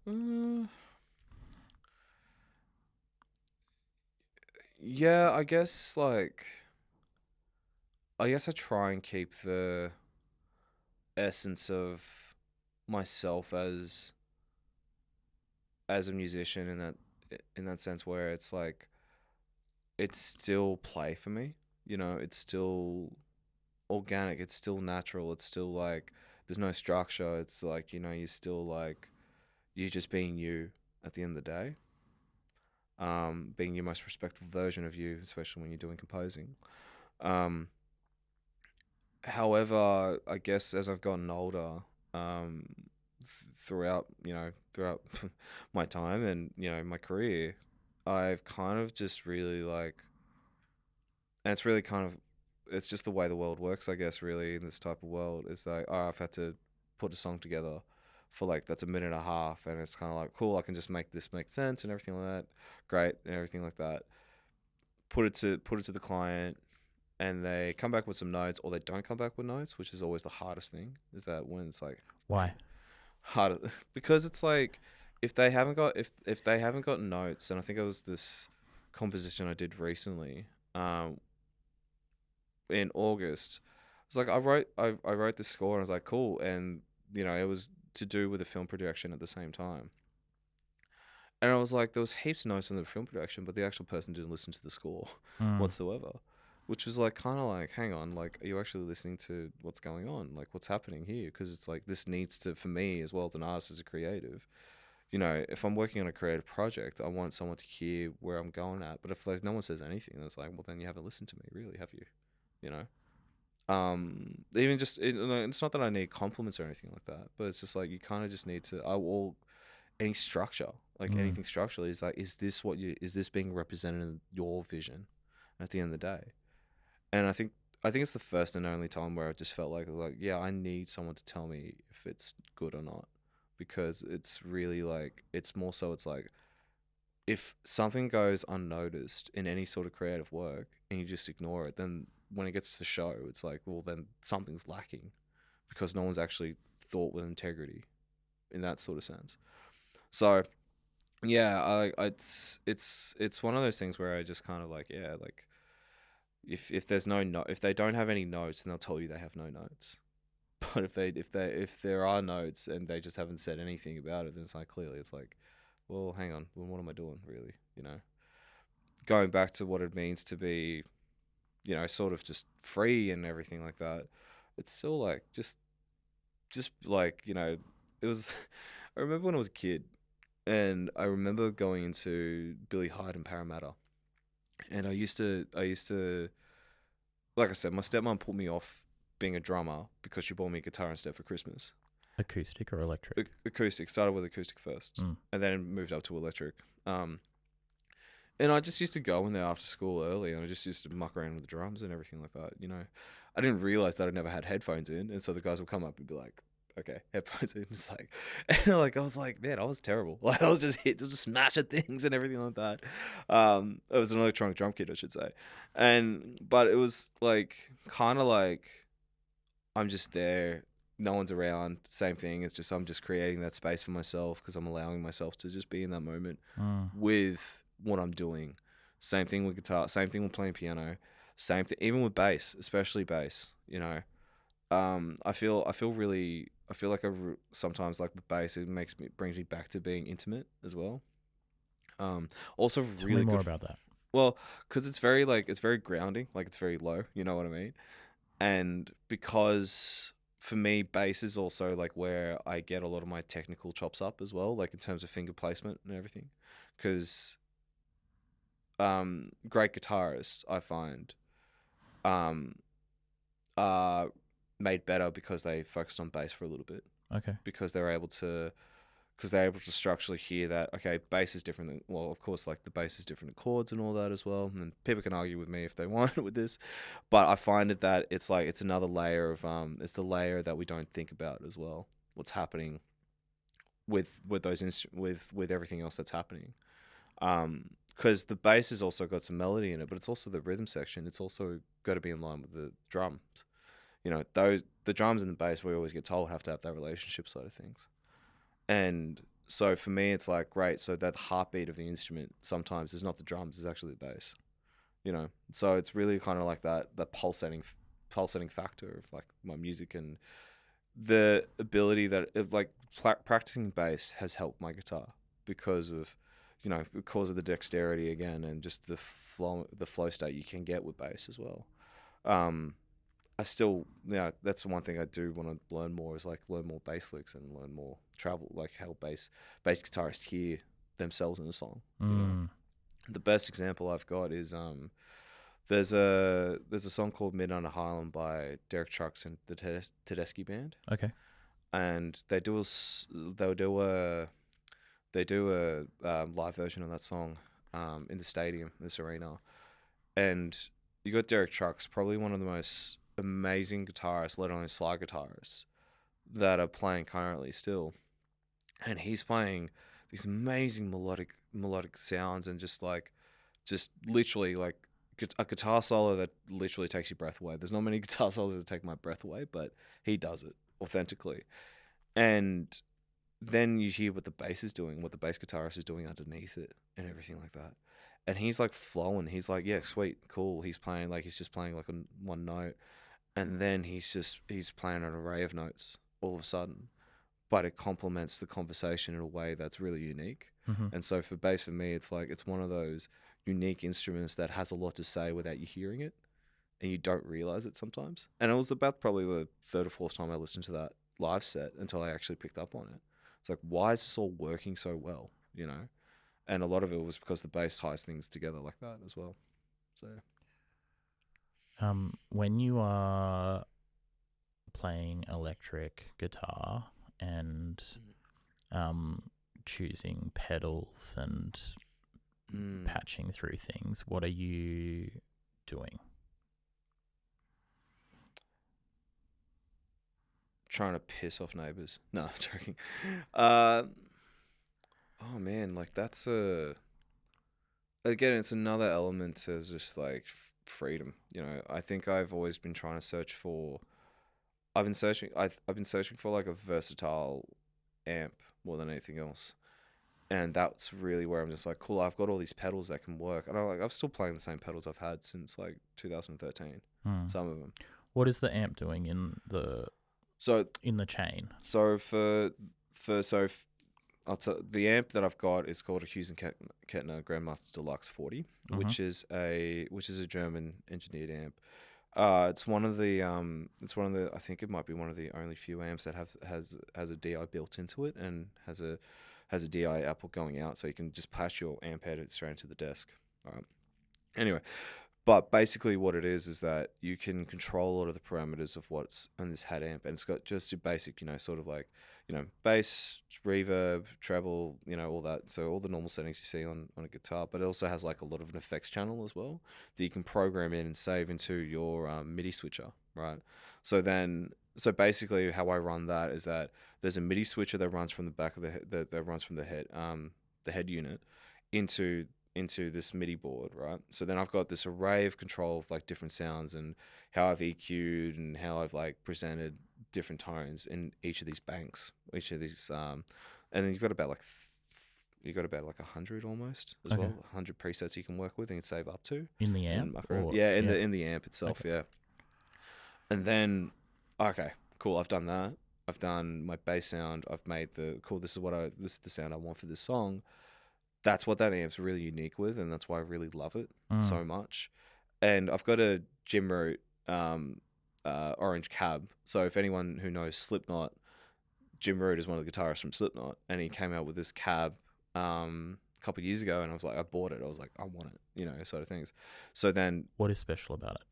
Yeah, I guess I try and keep the essence of myself as a musician in that sense, where it's like it's still play for me, you know, it's still organic, it's still natural, it's still like there's no structure, it's like, you know, you're still like you're just being you at the end of the day, being your most respectful version of you, especially when you're doing composing. However, I guess as I've gotten older, throughout my time and you know my career, I've kind of just really like, and it's really kind of, it's just the way the world works, I guess. Really, in this type of world, it's like, oh, I've had to put a song together for like that's a minute and a half, and it's kind of like, cool, I can just make this make sense and everything like that, great, and everything like that. Put it to the client, and they come back with some notes, or they don't come back with notes, which is always the hardest thing. Is that when it's like, why? Harder because it's like if they haven't got notes, and I think it was this composition I did recently, in August. It's like I wrote this score and I was like, cool, and you know it was to do with a film production at the same time. And I was like, there was heaps of notes in the film production, but the actual person didn't listen to the score whatsoever. Which was like kind of like, hang on, like, are you actually listening to what's going on? Like, what's happening here? Because it's like this needs to, for me as well as an artist, as a creative, you know, if I'm working on a creative project, I want someone to hear where I'm going at. But if like no one says anything, then it's like, well, then you haven't listened to me, really, have you? You know, even just it's not that I need compliments or anything like that, but it's just like you kind of just need to. Any structure, like anything structurally, is like, is this being represented in your vision at the end of the day? And I think it's the first and only time where I just felt like yeah, I need someone to tell me if it's good or not, because it's really like, it's more so it's like if something goes unnoticed in any sort of creative work and you just ignore it, then when it gets to the show, it's like, well, then something's lacking because no one's actually thought with integrity in that sort of sense. So yeah, it's one of those things where I just kind of like, yeah, like if there's if they don't have any notes, then they'll tell you they have no notes. But if there are notes and they just haven't said anything about it, then it's like clearly it's like, well, hang on, well, what am I doing really? You know, going back to what it means to be, you know, sort of just free and everything like that. It's still like just like, you know, it was. I remember when I was a kid, and I remember going into Billy Hyde and Parramatta, and I used to, like I said, my stepmom put me off being a drummer because she bought me a guitar instead for Christmas. Acoustic or electric? Acoustic. Started with acoustic first, Mm. and then moved up to electric. And I just used to go in there after school early, and I just used to muck around with the drums and everything like that. You know, I didn't realize that I never had headphones in, and so the guys would come up and be like, "Okay, headphones in." It's like, and like I was like, man, I was terrible. Like I was just smash at things and everything like that. It was an electronic drum kit, I should say, but it was like kind of like I'm just there. No one's around. Same thing. It's just I'm just creating that space for myself because I'm allowing myself to just be in that moment with what I'm doing. Same thing with guitar. Same thing with playing piano. Same thing even with bass, especially bass. You know, I feel really. I feel like sometimes like with bass, it brings me back to being intimate as well. Also Tell really me more good. about that. Well, because it's very grounding. Like it's very low. You know what I mean? And because for me, bass is also like where I get a lot of my technical chops up as well, like in terms of finger placement and everything. Because great guitarists, I find, um, are made better because they focused on bass for a little bit, Okay. because they're able to structurally hear that, okay, bass is different than, well, of course, like the bass is different chords and all that as well. And people can argue with me if they want with this, but I find it that it's like, it's another layer of, it's the layer that we don't think about as well. What's happening with with everything else that's happening. Because the bass has also got some melody in it, but it's also the rhythm section. It's also got to be in line with the drums. You know, the drums and the bass, we always get told, have to have that relationship side of things. And so for me, it's like, great. So that heartbeat of the instrument sometimes is not the drums, it's actually the bass. You know, so it's really kind of like that pulsating factor of like my music, and the ability that like practicing bass has helped my guitar because of, you know, because of the dexterity again, and just the flow state you can get with bass as well. Um, I still, you know, that's the one thing I do want to learn more, is like learn more bass licks and learn more travel, like how bass guitarists hear themselves in a song. You know, the best example I've got is there's a song called Midnight on Highland by Derek Trucks and the Tedeschi Band, Okay. and they do a live version of that song in the stadium, this arena, and you got Derek Trucks, probably one of the most amazing guitarists, let alone slide guitarists, that are playing currently still, and he's playing these amazing melodic sounds, and just literally like a guitar solo that literally takes your breath away. There's not many guitar solos that take my breath away, but he does it authentically. And then you hear what the bass is doing, what the bass guitarist is doing underneath it, and everything like that. And he's like flowing. He's like, yeah, sweet, cool. He's playing like he's just playing like a one note, and then he's playing an array of notes all of a sudden, but it complements the conversation in a way that's really unique. Mm-hmm. And so for bass, for me, it's like it's one of those unique instruments that has a lot to say without you hearing it, and you don't realize it sometimes. And it was about probably the third or fourth time I listened to that live set until I actually picked up on it. It's like, why is this all working so well, you know? And a lot of it was because the bass ties things together like that as well. So when you are playing electric guitar and choosing pedals and patching through things, what are you doing? trying to piss off neighbors. No, joking. Oh man, like that's a again, it's another element to just like freedom. You know, I think I've always been trying to search for. I've been searching for like a versatile amp more than anything else, and that's really where I'm just like, cool. I've got all these pedals that can work, and I'm still playing the same pedals I've had since like 2013. Some of them. What is the amp doing in the So chain? so for so the amp that I've got is called a Hughes and Kettner Grandmaster Deluxe 40, which is a German engineered amp. It's one of the I think it might be one of the only few amps that has a DI built into it and has a DI output going out, so you can just pass your amp head straight into the desk. All right. Anyway, but basically what it is that you can control a lot of the parameters of what's on this head amp, and it's got just your basic, sort of like, bass, reverb, treble, all that. So all the normal settings you see on a guitar, but it also has like a lot of an effects channel as well that you can program in and save into your MIDI switcher, right? So basically how I run that is that there's a MIDI switcher that runs from the back of that runs from the head unit into this MIDI board, right? So then I've got this array of control of like different sounds and how I've EQ'd and how I've like presented different tones in each of these banks, each of these, and then you've got about like 100 almost as well, 100 presets you can work with and save up to in the amp. In the amp itself, yeah. And then, okay, cool. I've done that. I've done my bass sound. I've made this is the sound I want for this song. That's what that amp's really unique with, and that's why I really love it so much. And I've got a Jim Root orange cab. So if anyone who knows Slipknot, Jim Root is one of the guitarists from Slipknot, and he came out with this cab a couple of years ago, and I was like, I bought it. I was like, I want it, sort of things. So then, what is special about it?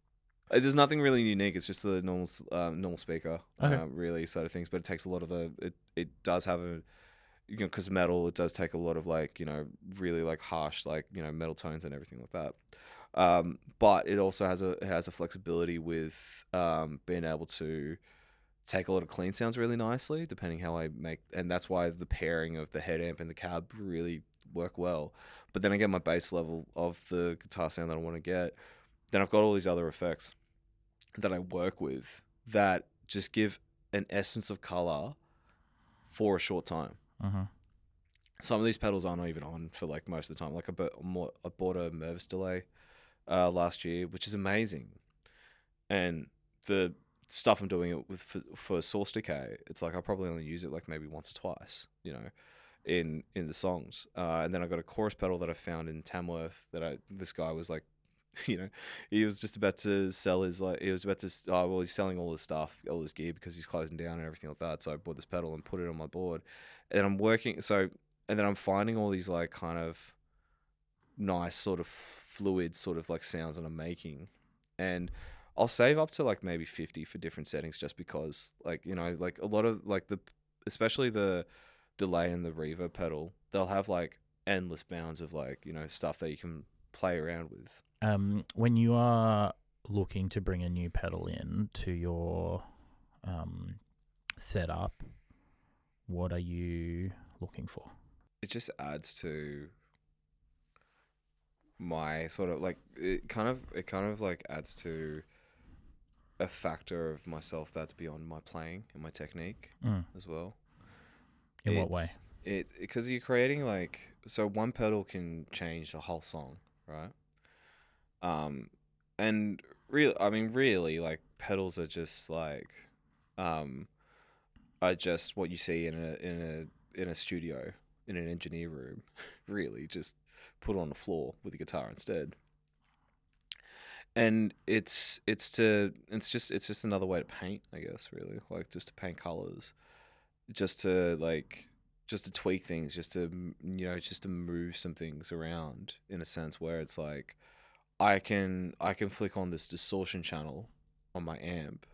There's nothing really unique. It's just the normal speaker, really, sort of things. But it takes a lot of it does have a, because metal, it does take a lot of like, really like harsh, like, metal tones and everything like that. But it also has a flexibility with being able to take a lot of clean sounds really nicely, depending how I make, and that's why the pairing of the head amp and the cab really work well. But then I get my bass level of the guitar sound that I want to get. Then I've got all these other effects that I work with that just give an essence of color for a short time. Some of these pedals aren't even on for like most of the time. Like I bought a Mervis delay last year, which is amazing, and the stuff I'm doing it with for source decay, it's like I probably only use it like maybe once or twice, in the songs. And then I got a chorus pedal that I found in Tamworth that this guy was like, he was just about to sell his he's selling all his stuff, all his gear, because he's closing down and everything like that. So I bought this pedal and put it on my board, and then I'm finding all these like kind of nice sort of fluid sort of like sounds that I'm making, and I'll save up to like maybe 50 for different settings, just because like, like a lot of like especially the delay and the reverb pedal, they'll have like endless bounds of like, stuff that you can play around with. When you are looking to bring a new pedal in to your setup, what are you looking for? It just adds to my sort of like, it kind of like adds to a factor of myself that's beyond my playing and my technique as well. In what way? Because you're creating like, so one pedal can change the whole song, right? And really, like pedals are just like, are just what you see in a studio, in an engineer room, really, just put on the floor with a guitar instead. And it's just another way to paint, I guess, really, like just to paint colors, just to tweak things, just to move some things around, in a sense where it's like, I can flick on this distortion channel on my amp,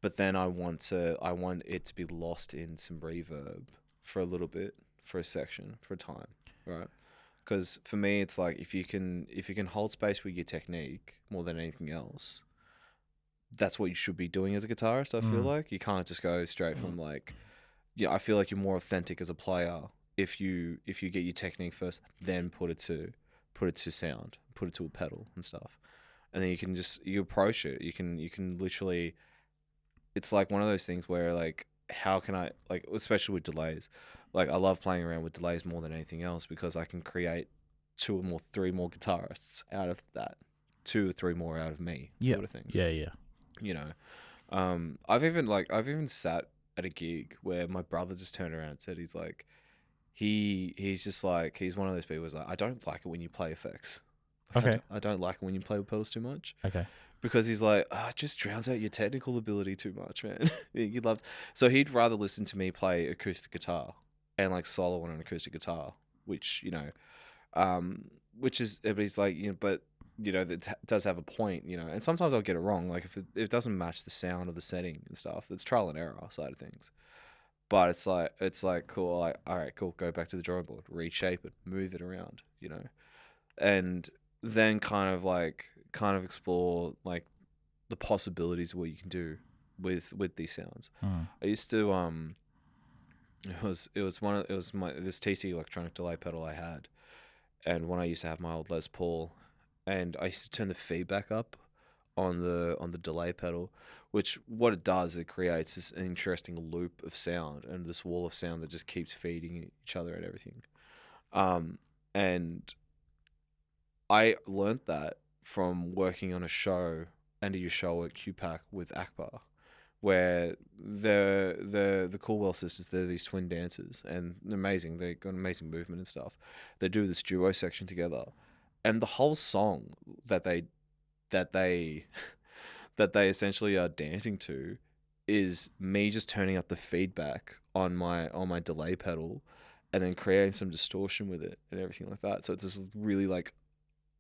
but then I want it to be lost in some reverb for a little bit, for a section, for a time, right? Because for me, it's like, if you can hold space with your technique more than anything else, that's what you should be doing as a guitarist. I feel like you can't just go straight from like, I feel like you're more authentic as a player if you get your technique first, then put it to put it to sound, put it to a pedal and stuff, and then you approach it. You can literally, it's like one of those things where like, how can I, like, especially with delays, like I love playing around with delays more than anything else because I can create 3 more guitarists out of that, 2 or 3 more out of me, sort of things. Yeah. You know, I've even sat at a gig where my brother just turned around and said, he's like, he's just like, he's one of those people who's like, I don't like it when you play effects. Like, Okay. I don't like it when you play with pedals too much. Okay. Because he's like, it just drowns out your technical ability too much, man. He loves, so he'd rather listen to me play acoustic guitar and like solo on an acoustic guitar, which, you know, which is, everybody's like, you know, but you know, that does have a point, you know, and sometimes I'll get it wrong. Like if it doesn't match the sound of the setting and stuff, it's trial and error side of things. But it's like cool, like, all right, cool, go back to the drawing board, reshape it, move it around, you know, and then kind of explore like the possibilities of what you can do with these sounds. I used to it was this TC electronic delay pedal I had, and when I used to have my old Les Paul, and I used to turn the feedback up on the delay pedal, which what it does, it creates this interesting loop of sound and this wall of sound that just keeps feeding each other and everything. And I learned that from working on a show, end of your show at QPAC with Akbar, where the Coolwell sisters, they're these twin dancers and they're amazing. They got amazing movement and stuff. They do this duo section together, and the whole song that they essentially are dancing to is me just turning up the feedback on my delay pedal and then creating some distortion with it and everything like that. So it's this really like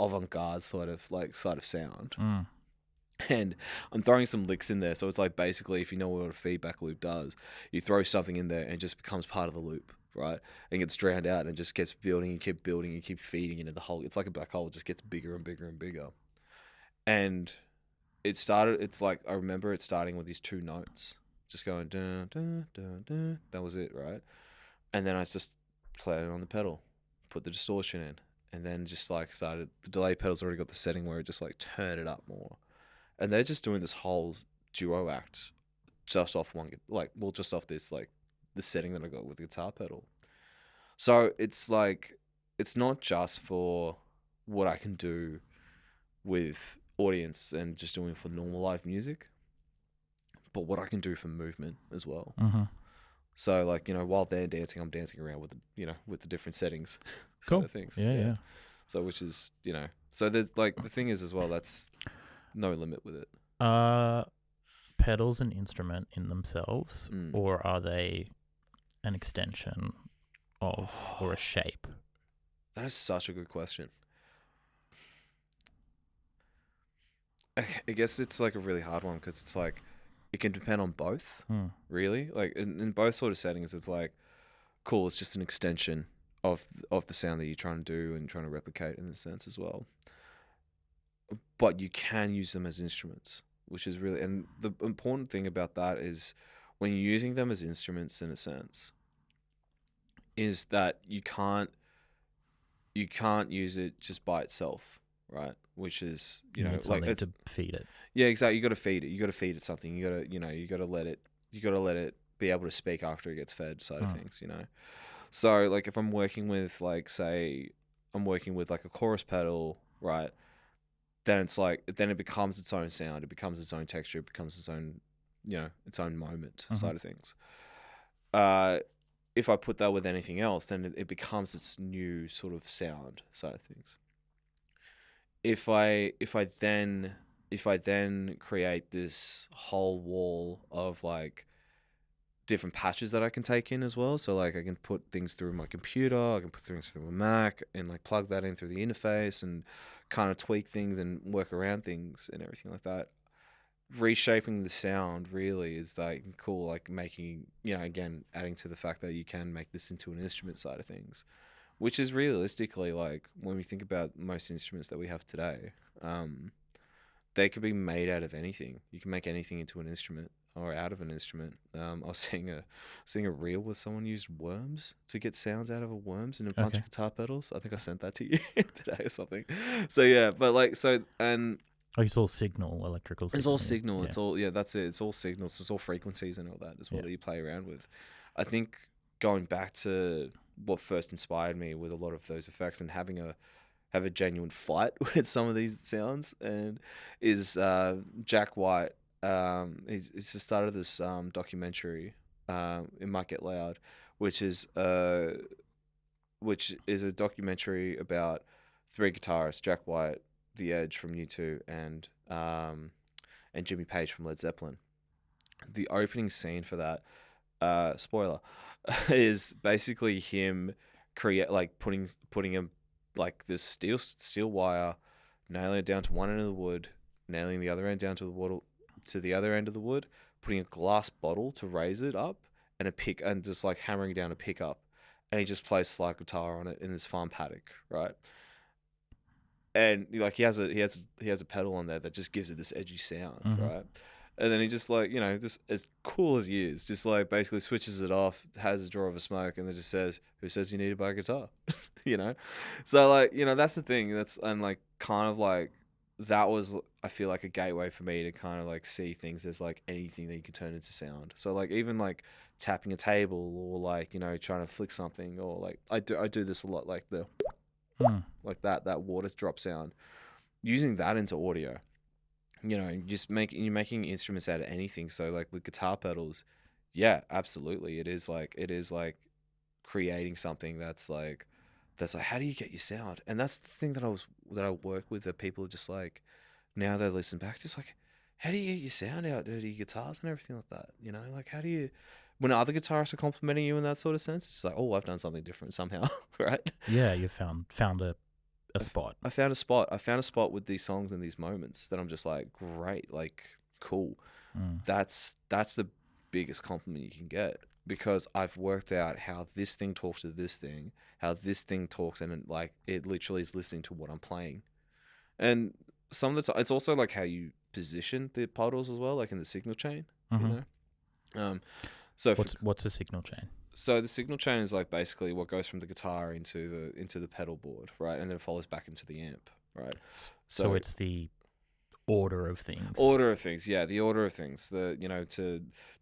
avant-garde side of sound. And I'm throwing some licks in there, so it's like basically, if you know what a feedback loop does, you throw something in there and it just becomes part of the loop, right? And gets drowned out and just gets building, you keep building, you keep feeding into the hole. It's like a black hole, it just gets bigger and bigger and bigger. And it's like, I remember it starting with these 2 notes, just going dun dun dun dun. That was it, right? And then I just played it on the pedal, put the distortion in, and then just like started, the delay pedal's already got the setting where it just like turn it up more. And they're just doing this whole duo act just off just off this, like, the setting that I got with the guitar pedal. So it's like, it's not just for what I can do with audience and just doing for normal live music, but what I can do for movement as well. So like, you know, while they're dancing, I'm dancing around with the different settings. Cool. Sort of things. Yeah. So which is, you know, so there's like, the thing is as well, that's no limit with it. Pedals an instrument in themselves, or are they an extension of or a shape? That is such a good question. I guess it's like a really hard one because it's like, it can depend on both, really. Like in both sort of settings, it's like, cool, it's just an extension of the sound that you're trying to do and trying to replicate in a sense as well. But you can use them as instruments, which is really, and the important thing about that is when you're using them as instruments in a sense, is that you can't use it just by itself, right? Which is, you know, like, it's to feed it. Yeah, exactly. You got to feed it. You got to feed it something. You got to let it be able to speak after it gets fed, side of things, you know. So like, if I'm working with like, say, I'm working with like a chorus pedal, right? Then it's like, then it becomes its own sound. It becomes its own texture. It becomes its own, you know, its own moment, side of things. If I put that with anything else, then it becomes its new sort of sound, side of things. If I then create this whole wall of like different patches that I can take in as well, so like I can put things through my computer, I can put things through my Mac, and like plug that in through the interface and kind of tweak things and work around things and everything like that. Reshaping the sound really is like cool, like making, you know, again, adding to the fact that you can make this into an instrument side of things, which is realistically, like, when we think about most instruments that we have today, they could be made out of anything. You can make anything into an instrument. or out of an instrument. I was seeing a reel where someone used worms to get sounds out of a worms and a bunch of guitar pedals. I think I sent that to you today or something. So yeah, but like and Oh, it's all signal, electrical signal. it's all signal. Yeah. It's all that's it. It's all signals. It's all frequencies and all that as well that you play around with. I think going back to what first inspired me with a lot of those effects and have a genuine fight with some of these sounds and is Jack White. He's the start of this documentary. It Might Get Loud, which is a documentary about three guitarists: Jack White, The Edge from U2, and Jimmy Page from Led Zeppelin. The opening scene for that, spoiler, is basically him putting a like this steel wire, nailing it down to one end of the wood, nailing the other end down to the other end of the wood, putting a glass bottle to raise it up, and and just like hammering down a pickup, and he just plays slide guitar on it in this farm paddock, right? And like he has a pedal on there that just gives it this edgy sound, right? And then he just like, just as cool as he is, just like basically switches it off, has a draw of a smoke, and then just says, "Who says you need to buy a guitar?" So like, that's the thing. And like kind of like that was, I feel like, a gateway for me to kind of like see things as like anything that you could turn into sound. So like even like tapping a table or like, trying to flick something, or like I do this a lot, like like that water drop sound, using that into audio. You're making instruments out of anything. So like with guitar pedals, yeah, absolutely. It is like creating something that's like how do you get your sound? And that's the thing that I work with, that people are just like, now they listen back, just like, how do you get your sound out, dirty guitars and everything like that? Like how do you, when other guitarists are complimenting you in that sort of sense, it's like, oh, I've done something different somehow, right? Yeah, you found a spot. I found a spot. I found a spot with these songs and these moments that I'm just like, great, like, cool. That's the biggest compliment you can get, because I've worked out how this thing talks to this thing, how this thing talks, and it literally is listening to what I'm playing. And some of the time, it's also like how you position the pedals as well, like in the signal chain. So what's a signal chain? So the signal chain is like basically what goes from the guitar into the pedal board, right? And then it follows back into the amp, right? So it's the order of things. Order of things, yeah. The order of things. To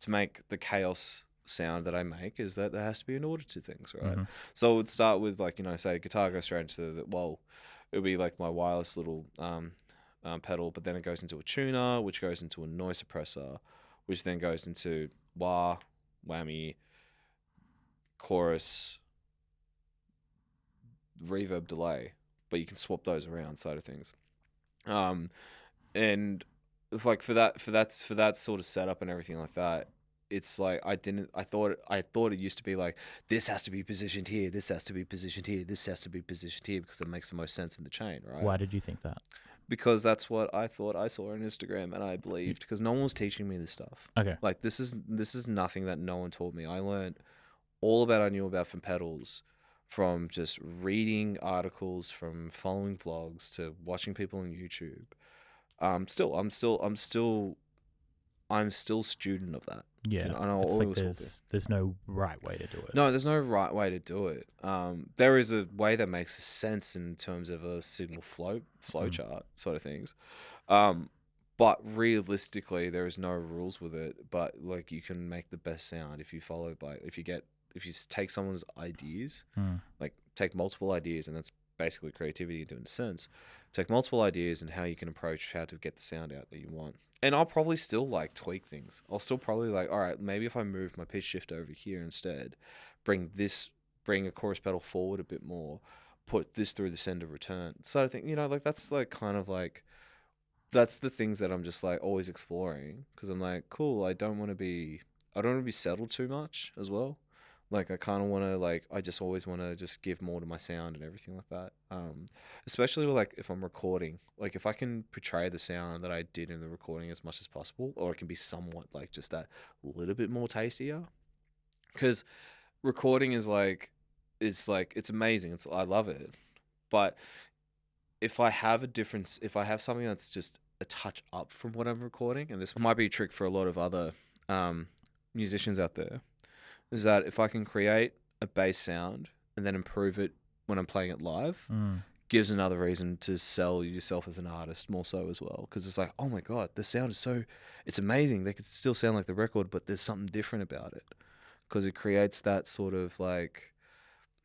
make the chaos sound that I make is that there has to be an order to things, right? So it would start with like, say guitar goes straight into it would be like my wireless little pedal, but then it goes into a tuner, which goes into a noise suppressor, which then goes into wah, whammy, chorus, reverb, delay, but you can swap those around side of things. And like for that sort of setup and everything like that, it's like I thought it used to be like, this has to be positioned here, this has to be positioned here, this has to be positioned here, because it makes the most sense in the chain, right? Why did you think that? Because that's what I thought I saw on Instagram, and I believed, because no one was teaching me this stuff. Okay. Like this is nothing that no one taught me. I learned all I knew about from pedals, from just reading articles, from following vlogs, to watching people on YouTube. I'm still student of that. Yeah, and I'll it's like always there's no right way to do it. No, there's no right way to do it. There is a way that makes sense in terms of a signal flow chart sort of things. But realistically, there is no rules with it. But like, you can make the best sound if you take someone's ideas, like take multiple ideas, and that's basically creativity in a sense. Take multiple ideas and how you can approach how to get the sound out that you want. And I'll probably still like tweak things. I'll still probably like, all right, maybe if I move my pitch shift over here instead, bring a chorus pedal forward a bit more, put this through the send of return sort of thing. Like that's like kind of like, that's the things that I'm just like always exploring, because I'm like, cool, I don't want to be settled too much as well. Like I kind of want to I just always want to just give more to my sound and everything like that. Especially like if I'm recording, like if I can portray the sound that I did in the recording as much as possible, or it can be somewhat like just that little bit more tastier. Because recording is it's amazing. I love it. But if I have something that's just a touch up from what I'm recording, and this might be a trick for a lot of other musicians out there is that if I can create a bass sound and then improve it when I'm playing it live, gives another reason to sell yourself as an artist more so as well. Because it's like, oh my God, the sound is it's amazing. They could still sound like the record, but there's something different about it. Because it creates that sort of like,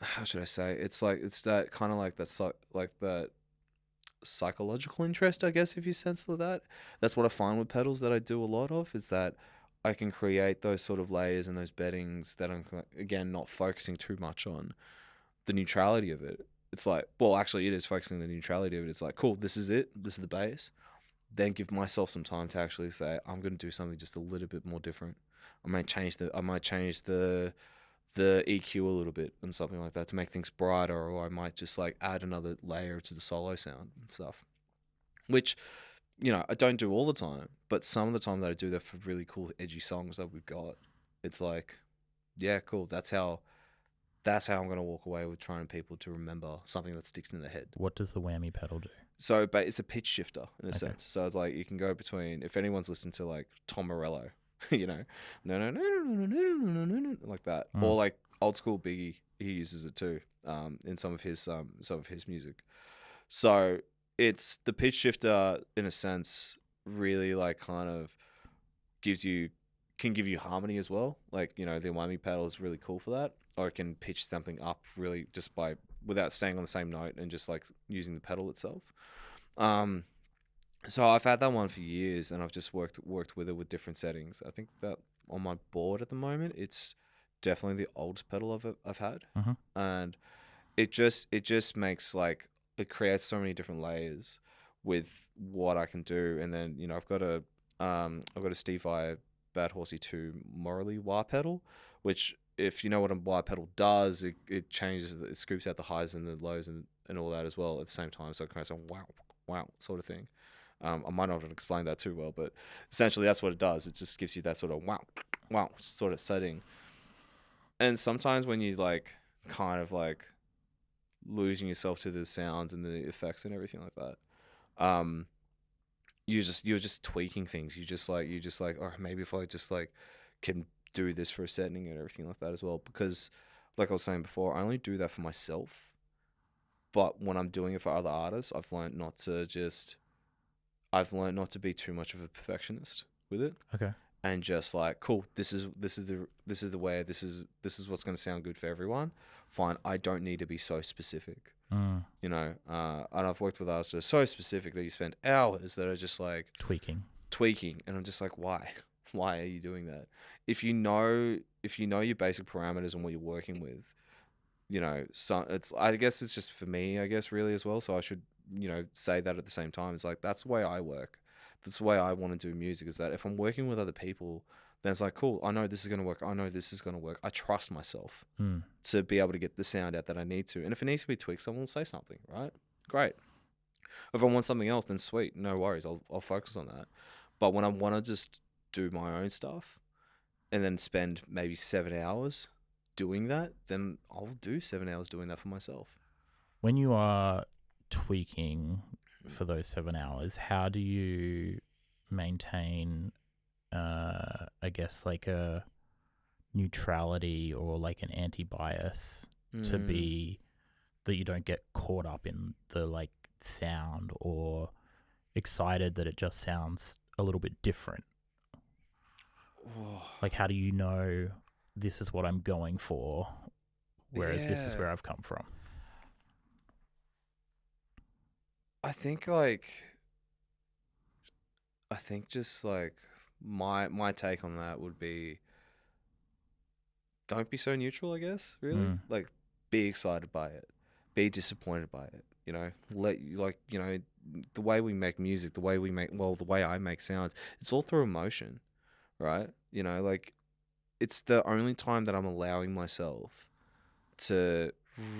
how should I say? It's that kind of like that psychological interest, I guess, if you sense of that. That's what I find with pedals that I do a lot of, is that I can create those sort of layers and those beddings that I'm, again, not focusing too much on the neutrality of it. It's like, well, actually it is focusing on the neutrality of it. It's like, cool, this is it. This is the bass. Then give myself some time to actually say, I'm going to do something just a little bit more different. I might change the EQ a little bit and something like that to make things brighter, or I might just like add another layer to the solo sound and stuff, which, you know, I don't do all the time, but some of the time that I do that for really cool edgy songs that we've got, it's like, yeah, cool. That's how I'm going to walk away with trying people to remember something that sticks in their head. What does the whammy pedal do? So, but it's a pitch shifter in a sense. So it's like you can go between, if anyone's listened to like Tom Morello, you know, no, like that, or like old school Biggie, he uses it too, in some of his music. So it's the pitch shifter in a sense, really like kind of can give you harmony as well. Like, you know, the whammy pedal is really cool for that, or it can pitch something up really just without staying on the same note and just like using the pedal itself. So I've had that one for years, and I've just worked with it with different settings. I think that on my board at the moment, it's definitely the oldest pedal I've had, and it just makes like, it creates so many different layers with what I can do. And then, you know, I've got a Steve Vai Bad Horsey 2 Morally wah pedal, which, if you know what a wah pedal does, it changes, it scoops out the highs and the lows and all that as well at the same time. So it creates a wow sort of thing. I might not have explained that too well, but essentially that's what it does. It just gives you that sort of wow sort of setting. And sometimes when you like kind of like losing yourself to the sounds and the effects and everything like that, you're just tweaking things. You just like, oh, maybe if I just like can do this for a setting and everything like that as well. Because like I was saying before, I only do that for myself. But when I'm doing it for other artists, I've learned not to be too much of a perfectionist with it. Okay. And just like, cool, this is the way, this is what's going to sound good for everyone. Fine, I don't need to be so specific. You know, and I've worked with artists that are so specific that you spend hours that are just like tweaking, and I'm just like, why are you doing that? If you know your basic parameters and what you're working with, you know, so I guess it's just for me, I guess, really as well. So I should, you know, say that at the same time. It's like, that's the way I work. That's the way I want to do music, is that if I'm working with other people, then it's like, cool, I know this is going to work. I know this is going to work. I trust myself to be able to get the sound out that I need to. And if it needs to be tweaked, someone will say something, right? Great. If I want something else, then sweet, no worries. I'll focus on that. But when I want to just do my own stuff and then spend maybe 7 hours doing that, then I'll do 7 hours doing that for myself. When you are tweaking for those 7 hours, how do you maintain, I guess, like a neutrality or like an anti-bias to be that you don't get caught up in the like sound or excited that it just sounds a little bit different? Like, how do you know this is what I'm going for, whereas this is where I've come from? I think just like my take on that would be, don't be so neutral, I guess, really. Like, be excited by it, be disappointed by it, you know, you know, the way we make music, the way I make sounds, it's all through emotion, right? You know, like, it's the only time that I'm allowing myself to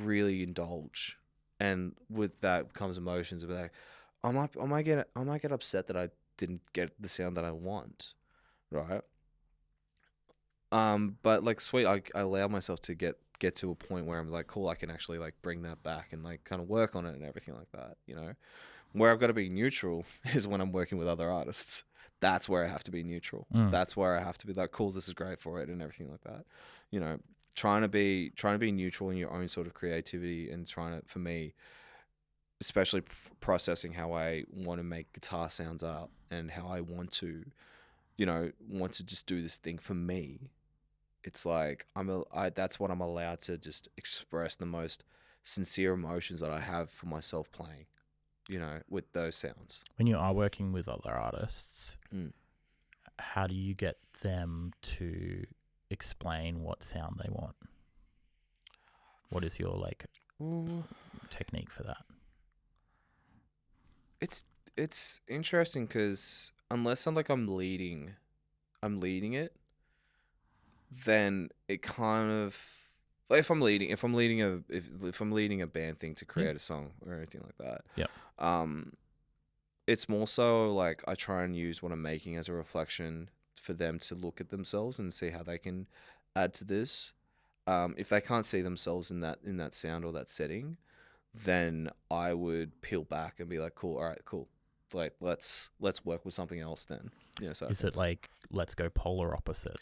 really indulge. And with that comes emotions of like, I might get upset that I didn't get the sound that I want, right? But like, sweet, I allow myself to get to a point where I'm like, cool, I can actually like bring that back and like kind of work on it and everything like that, you know. Where I've got to be neutral is when I'm working with other artists. that's where I have to be neutral. That's where I have to be like, cool, this is great for it and everything like that. You know, trying to be neutral in your own sort of creativity and trying to, for me, especially processing how I want to make guitar sounds up and how I want to, you know, want to just do this thing for me. It's like that's what I'm allowed to just express the most sincere emotions that I have for myself playing, you know, with those sounds. When you are working with other artists, how do you get them to explain what sound they want? What is your technique for that? It's interesting because unless I'm leading it, then it kind of like if I'm leading a band thing to create a song or anything like that. Yeah. It's more so like I try and use what I'm making as a reflection for them to look at themselves and see how they can add to this. If they can't see themselves in that sound or that setting, then I would peel back and be like, cool, all right, cool. Like let's work with something else then. Yeah. So is it like let's go polar opposite,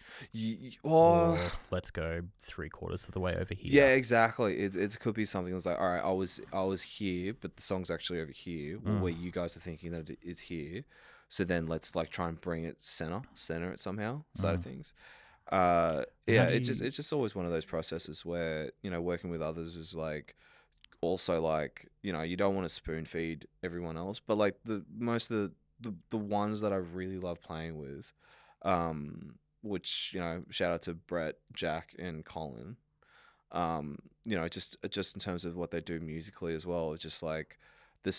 or let's go 3/4 of the way over here? Yeah, exactly. It could be something that's like, all right, I was here, but the song's actually over here, where you guys are thinking that it is here. So then let's like try and bring it center it somehow side of things. It's just always one of those processes where, you know, working with others is like also like, you know, you don't want to spoon feed everyone else, but like most of the ones that I really love playing with, which, you know, shout out to Brett, Jack, and Colin, you know, just in terms of what they do musically as well. It's just like we're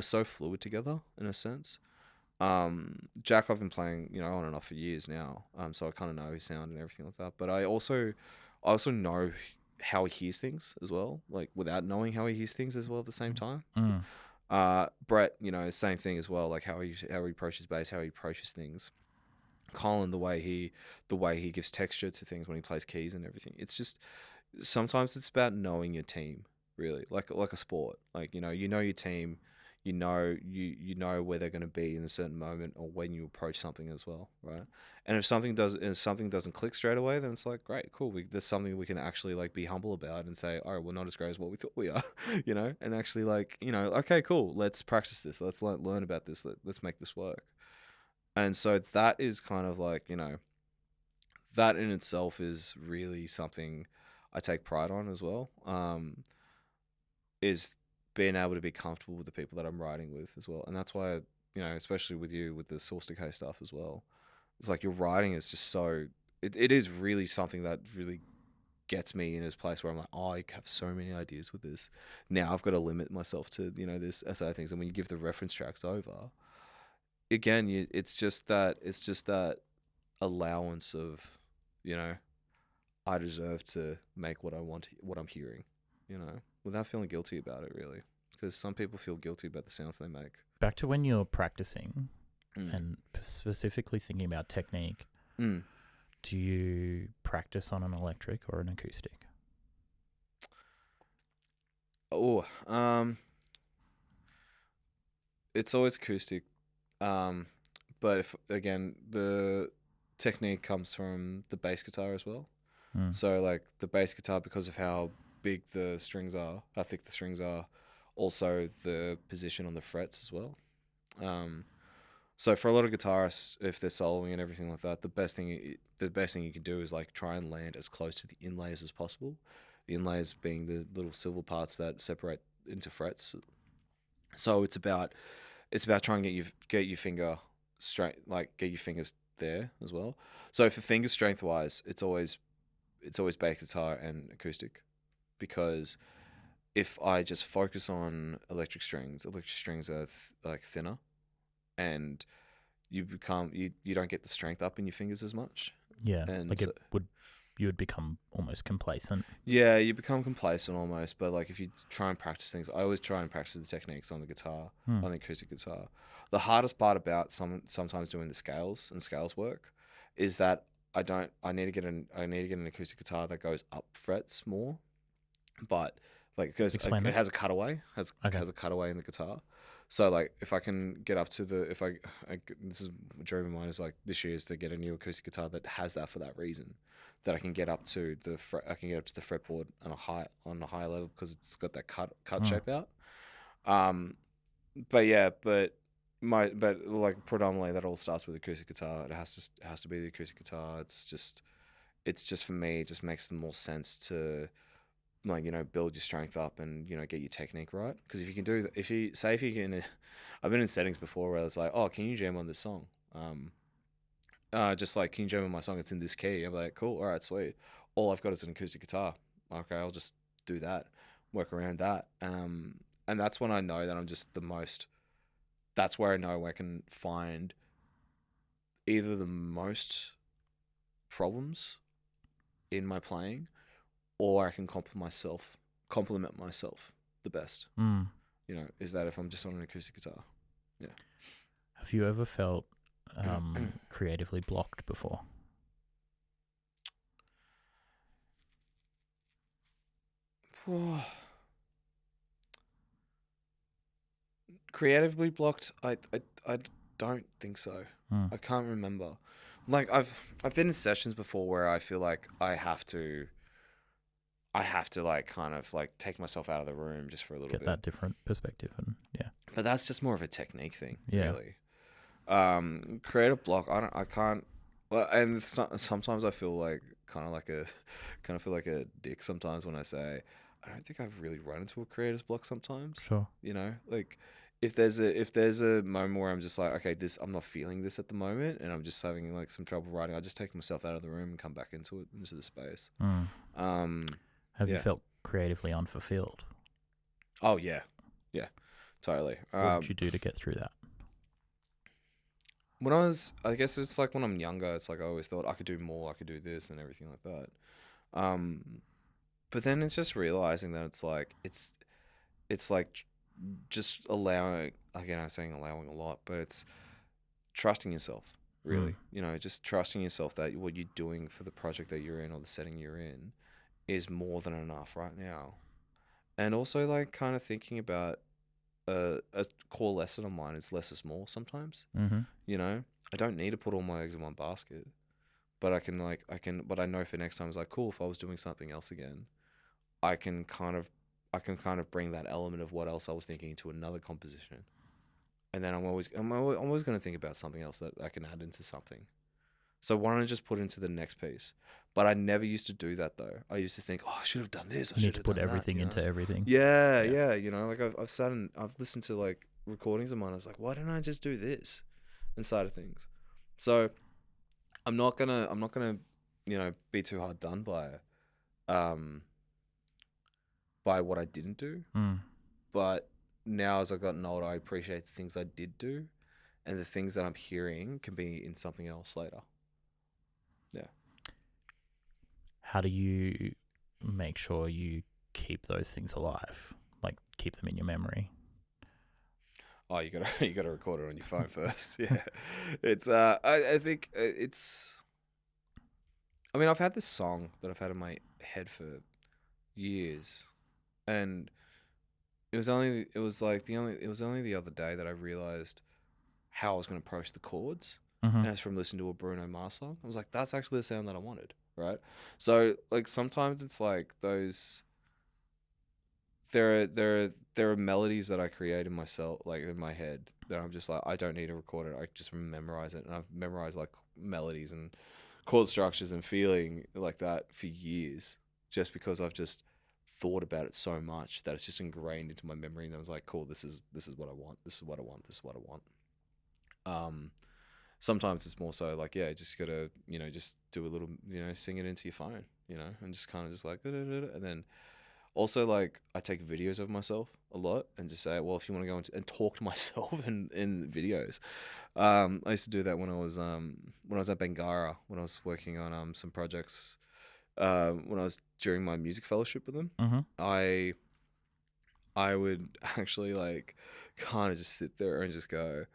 so fluid together in a sense. Jack, I've been playing, you know, on and off for years now, so I kind of know his sound and everything like that. But I also know how he hears things as well, like without knowing how he hears things as well at the same time. Brett, you know, same thing as well, like how he approaches bass, how he approaches things. Colin, the way he gives texture to things when he plays keys and everything. It's just sometimes it's about knowing your team, really, like a sport. Like, you know your team, you know where they're going to be in a certain moment or when you approach something as well, right? And if something doesn't click straight away, then it's like, great, cool. There's something we can actually like be humble about and say, all right, we're not as great as what we thought we are, you know, and actually like, you know, okay, cool, let's practice this, let's learn about this, let's make this work. And so that is kind of like, you know, that in itself is really something I take pride on as well. Is being able to be comfortable with the people that I'm writing with as well. And that's why, you know, especially with you with the Source Decay stuff as well, it's like your writing is just so, it is really something that really gets me in this place where I'm like, oh, I have so many ideas with this. Now I've got to limit myself to, you know, this side of things. And when you give the reference tracks over, again, it's just that allowance of, you know, I deserve to make what I want, what I'm hearing, you know, without feeling guilty about it, really. Because some people feel guilty about the sounds they make. Back to when you're practicing and specifically thinking about technique, do you practice on an electric or an acoustic? Oh, it's always acoustic. But if, again, the technique comes from the bass guitar as well. So like the bass guitar, because of how big the strings are, how thick the strings are, also the position on the frets as well. So for a lot of guitarists, if they're soloing and everything like that, the best thing you can do is like try and land as close to the inlays as possible. The inlays being the little silver parts that separate into frets. So it's about trying to get your finger straight, like get your fingers there as well. So for finger strength wise, it's always bass guitar and acoustic, because if I just focus on electric strings are like thinner, and you don't get the strength up in your fingers as much. Yeah, and like you would become almost complacent. Yeah, you become complacent almost. But like if you try and practice things, I always try and practice the techniques on the guitar, on the acoustic guitar. The hardest part about sometimes doing the scales work is that I need to get an acoustic guitar that goes up frets more. But like because Explain it that. has a cutaway, has a cutaway in the guitar. So like if I can get up to this is a dream of mine is like this year is to get a new acoustic guitar that has that for that reason, that I can get up to the fretboard on a high level because it's got that cut shape out. But like predominantly that all starts with acoustic guitar. It has to be the acoustic guitar. It's just for me. It just makes more sense to like build your strength up and get your technique right. Because if you can do if you can, I've been in settings before where it's like, oh, can you jam on this song? Just like, can you jam on my song? It's in this key. I'm like, cool, all right, sweet. All I've got is an acoustic guitar. Okay, I'll just do that, work around that. And that's when I know that I'm just the most. That's where I know I can find either the most problems in my playing, or I can compliment myself the best. Is that if I'm just on an acoustic guitar. Yeah. Have you ever felt creatively blocked before? Creatively blocked? I don't think so. I can't remember. Like I've been in sessions before where I feel like I have to like kind of like take myself out of the room just for a little bit. Get that different perspective and yeah. But that's just more of a technique thing, Yeah. really. Creative block. I can't. Well, and sometimes I feel like kind of feel like a dick sometimes when I say I don't think I've really run into a creative block sometimes. Sure. Like if there's a moment where I'm just like, okay, I'm not feeling this at the moment, and I'm just having like some trouble writing, I just take myself out of the room and come back into the space. Have you felt creatively unfulfilled? Oh yeah, totally. What did you do to get through that? I guess it's like when I'm younger, it's like I always thought I could do more, I could do this and everything like that. But then it's just realizing that it's like just allowing, again, I'm saying allowing a lot, but it's trusting yourself, really. Just trusting yourself that what you're doing for the project that you're in or the setting you're in is more than enough right now. And also like kind of thinking about a core lesson of mine is less is more sometimes. I don't need to put all my eggs in one basket, but but I know for next time it's like, cool, if I was doing something else again, I can kind of bring that element of what else I was thinking into another composition. And then I'm always going to think about something else that I can add into something. So why don't I just put into the next piece? But I never used to do that though. I used to think, oh, I should have done this. I should have put done everything that, into everything. Yeah. Like I've sat and I've listened to like recordings of mine. I was like, why don't I just do this inside of things? So I'm not gonna be too hard done by what I didn't do. But now as I've gotten older, I appreciate the things I did do, and the things that I'm hearing can be in something else later. Yeah. How do you make sure you keep those things alive? Like keep them in your memory? Oh, you gotta record it on your phone first. Yeah. It's I think it's, I mean, I've had this song that I've had in my head for years, and it was only the other day that I realized how I was going to approach the chords. And it's from listening to a Bruno Mars song. I was like, that's actually the sound that I wanted, right? So like sometimes it's like those. There are melodies that I create in myself, like in my head, that I'm just like, I don't need to record it. I just memorize it, and I've memorized like melodies and chord structures and feeling like that for years, just because I've just thought about it so much that it's just ingrained into my memory. And I was like, cool, this is what I want. This is what I want. This is what I want. Sometimes it's more so like, yeah, just gotta, just do a little, sing it into your phone, and just kind of just like, and then also like I take videos of myself a lot and just say, well, if you want to go into and talk to myself in videos. I used to do that when I was at Bengara, when I was working on some projects, when I was during my music fellowship with them. I would actually like kind of just sit there and just go,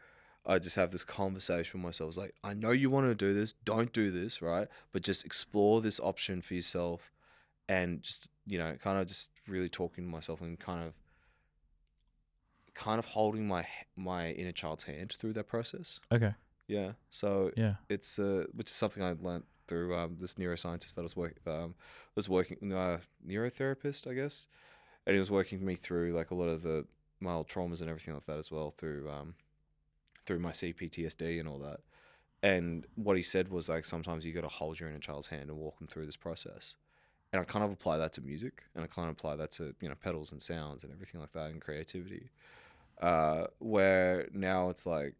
I just have this conversation with myself. It's like, I know you want to do this, don't do this, right? But just explore this option for yourself and just, you know, kind of just really talking to myself and kind of holding my inner child's hand through that process. Okay. Yeah. So Yeah. it's which is something I learned through this neuroscientist that was working neurotherapist, I guess, and he was working me through like a lot of the mild traumas and everything like that as well through my CPTSD and all that. And what he said was like sometimes you got to hold your inner child's hand and walk them through this process. And I kind of apply that to music, and I kind of apply that to, you know, pedals and sounds and everything like that, and creativity. Where now it's like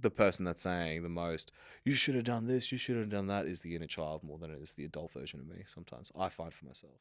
the person that's saying the most, you should have done this, you should have done that, is the inner child more than it is the adult version of me. Sometimes I find for myself.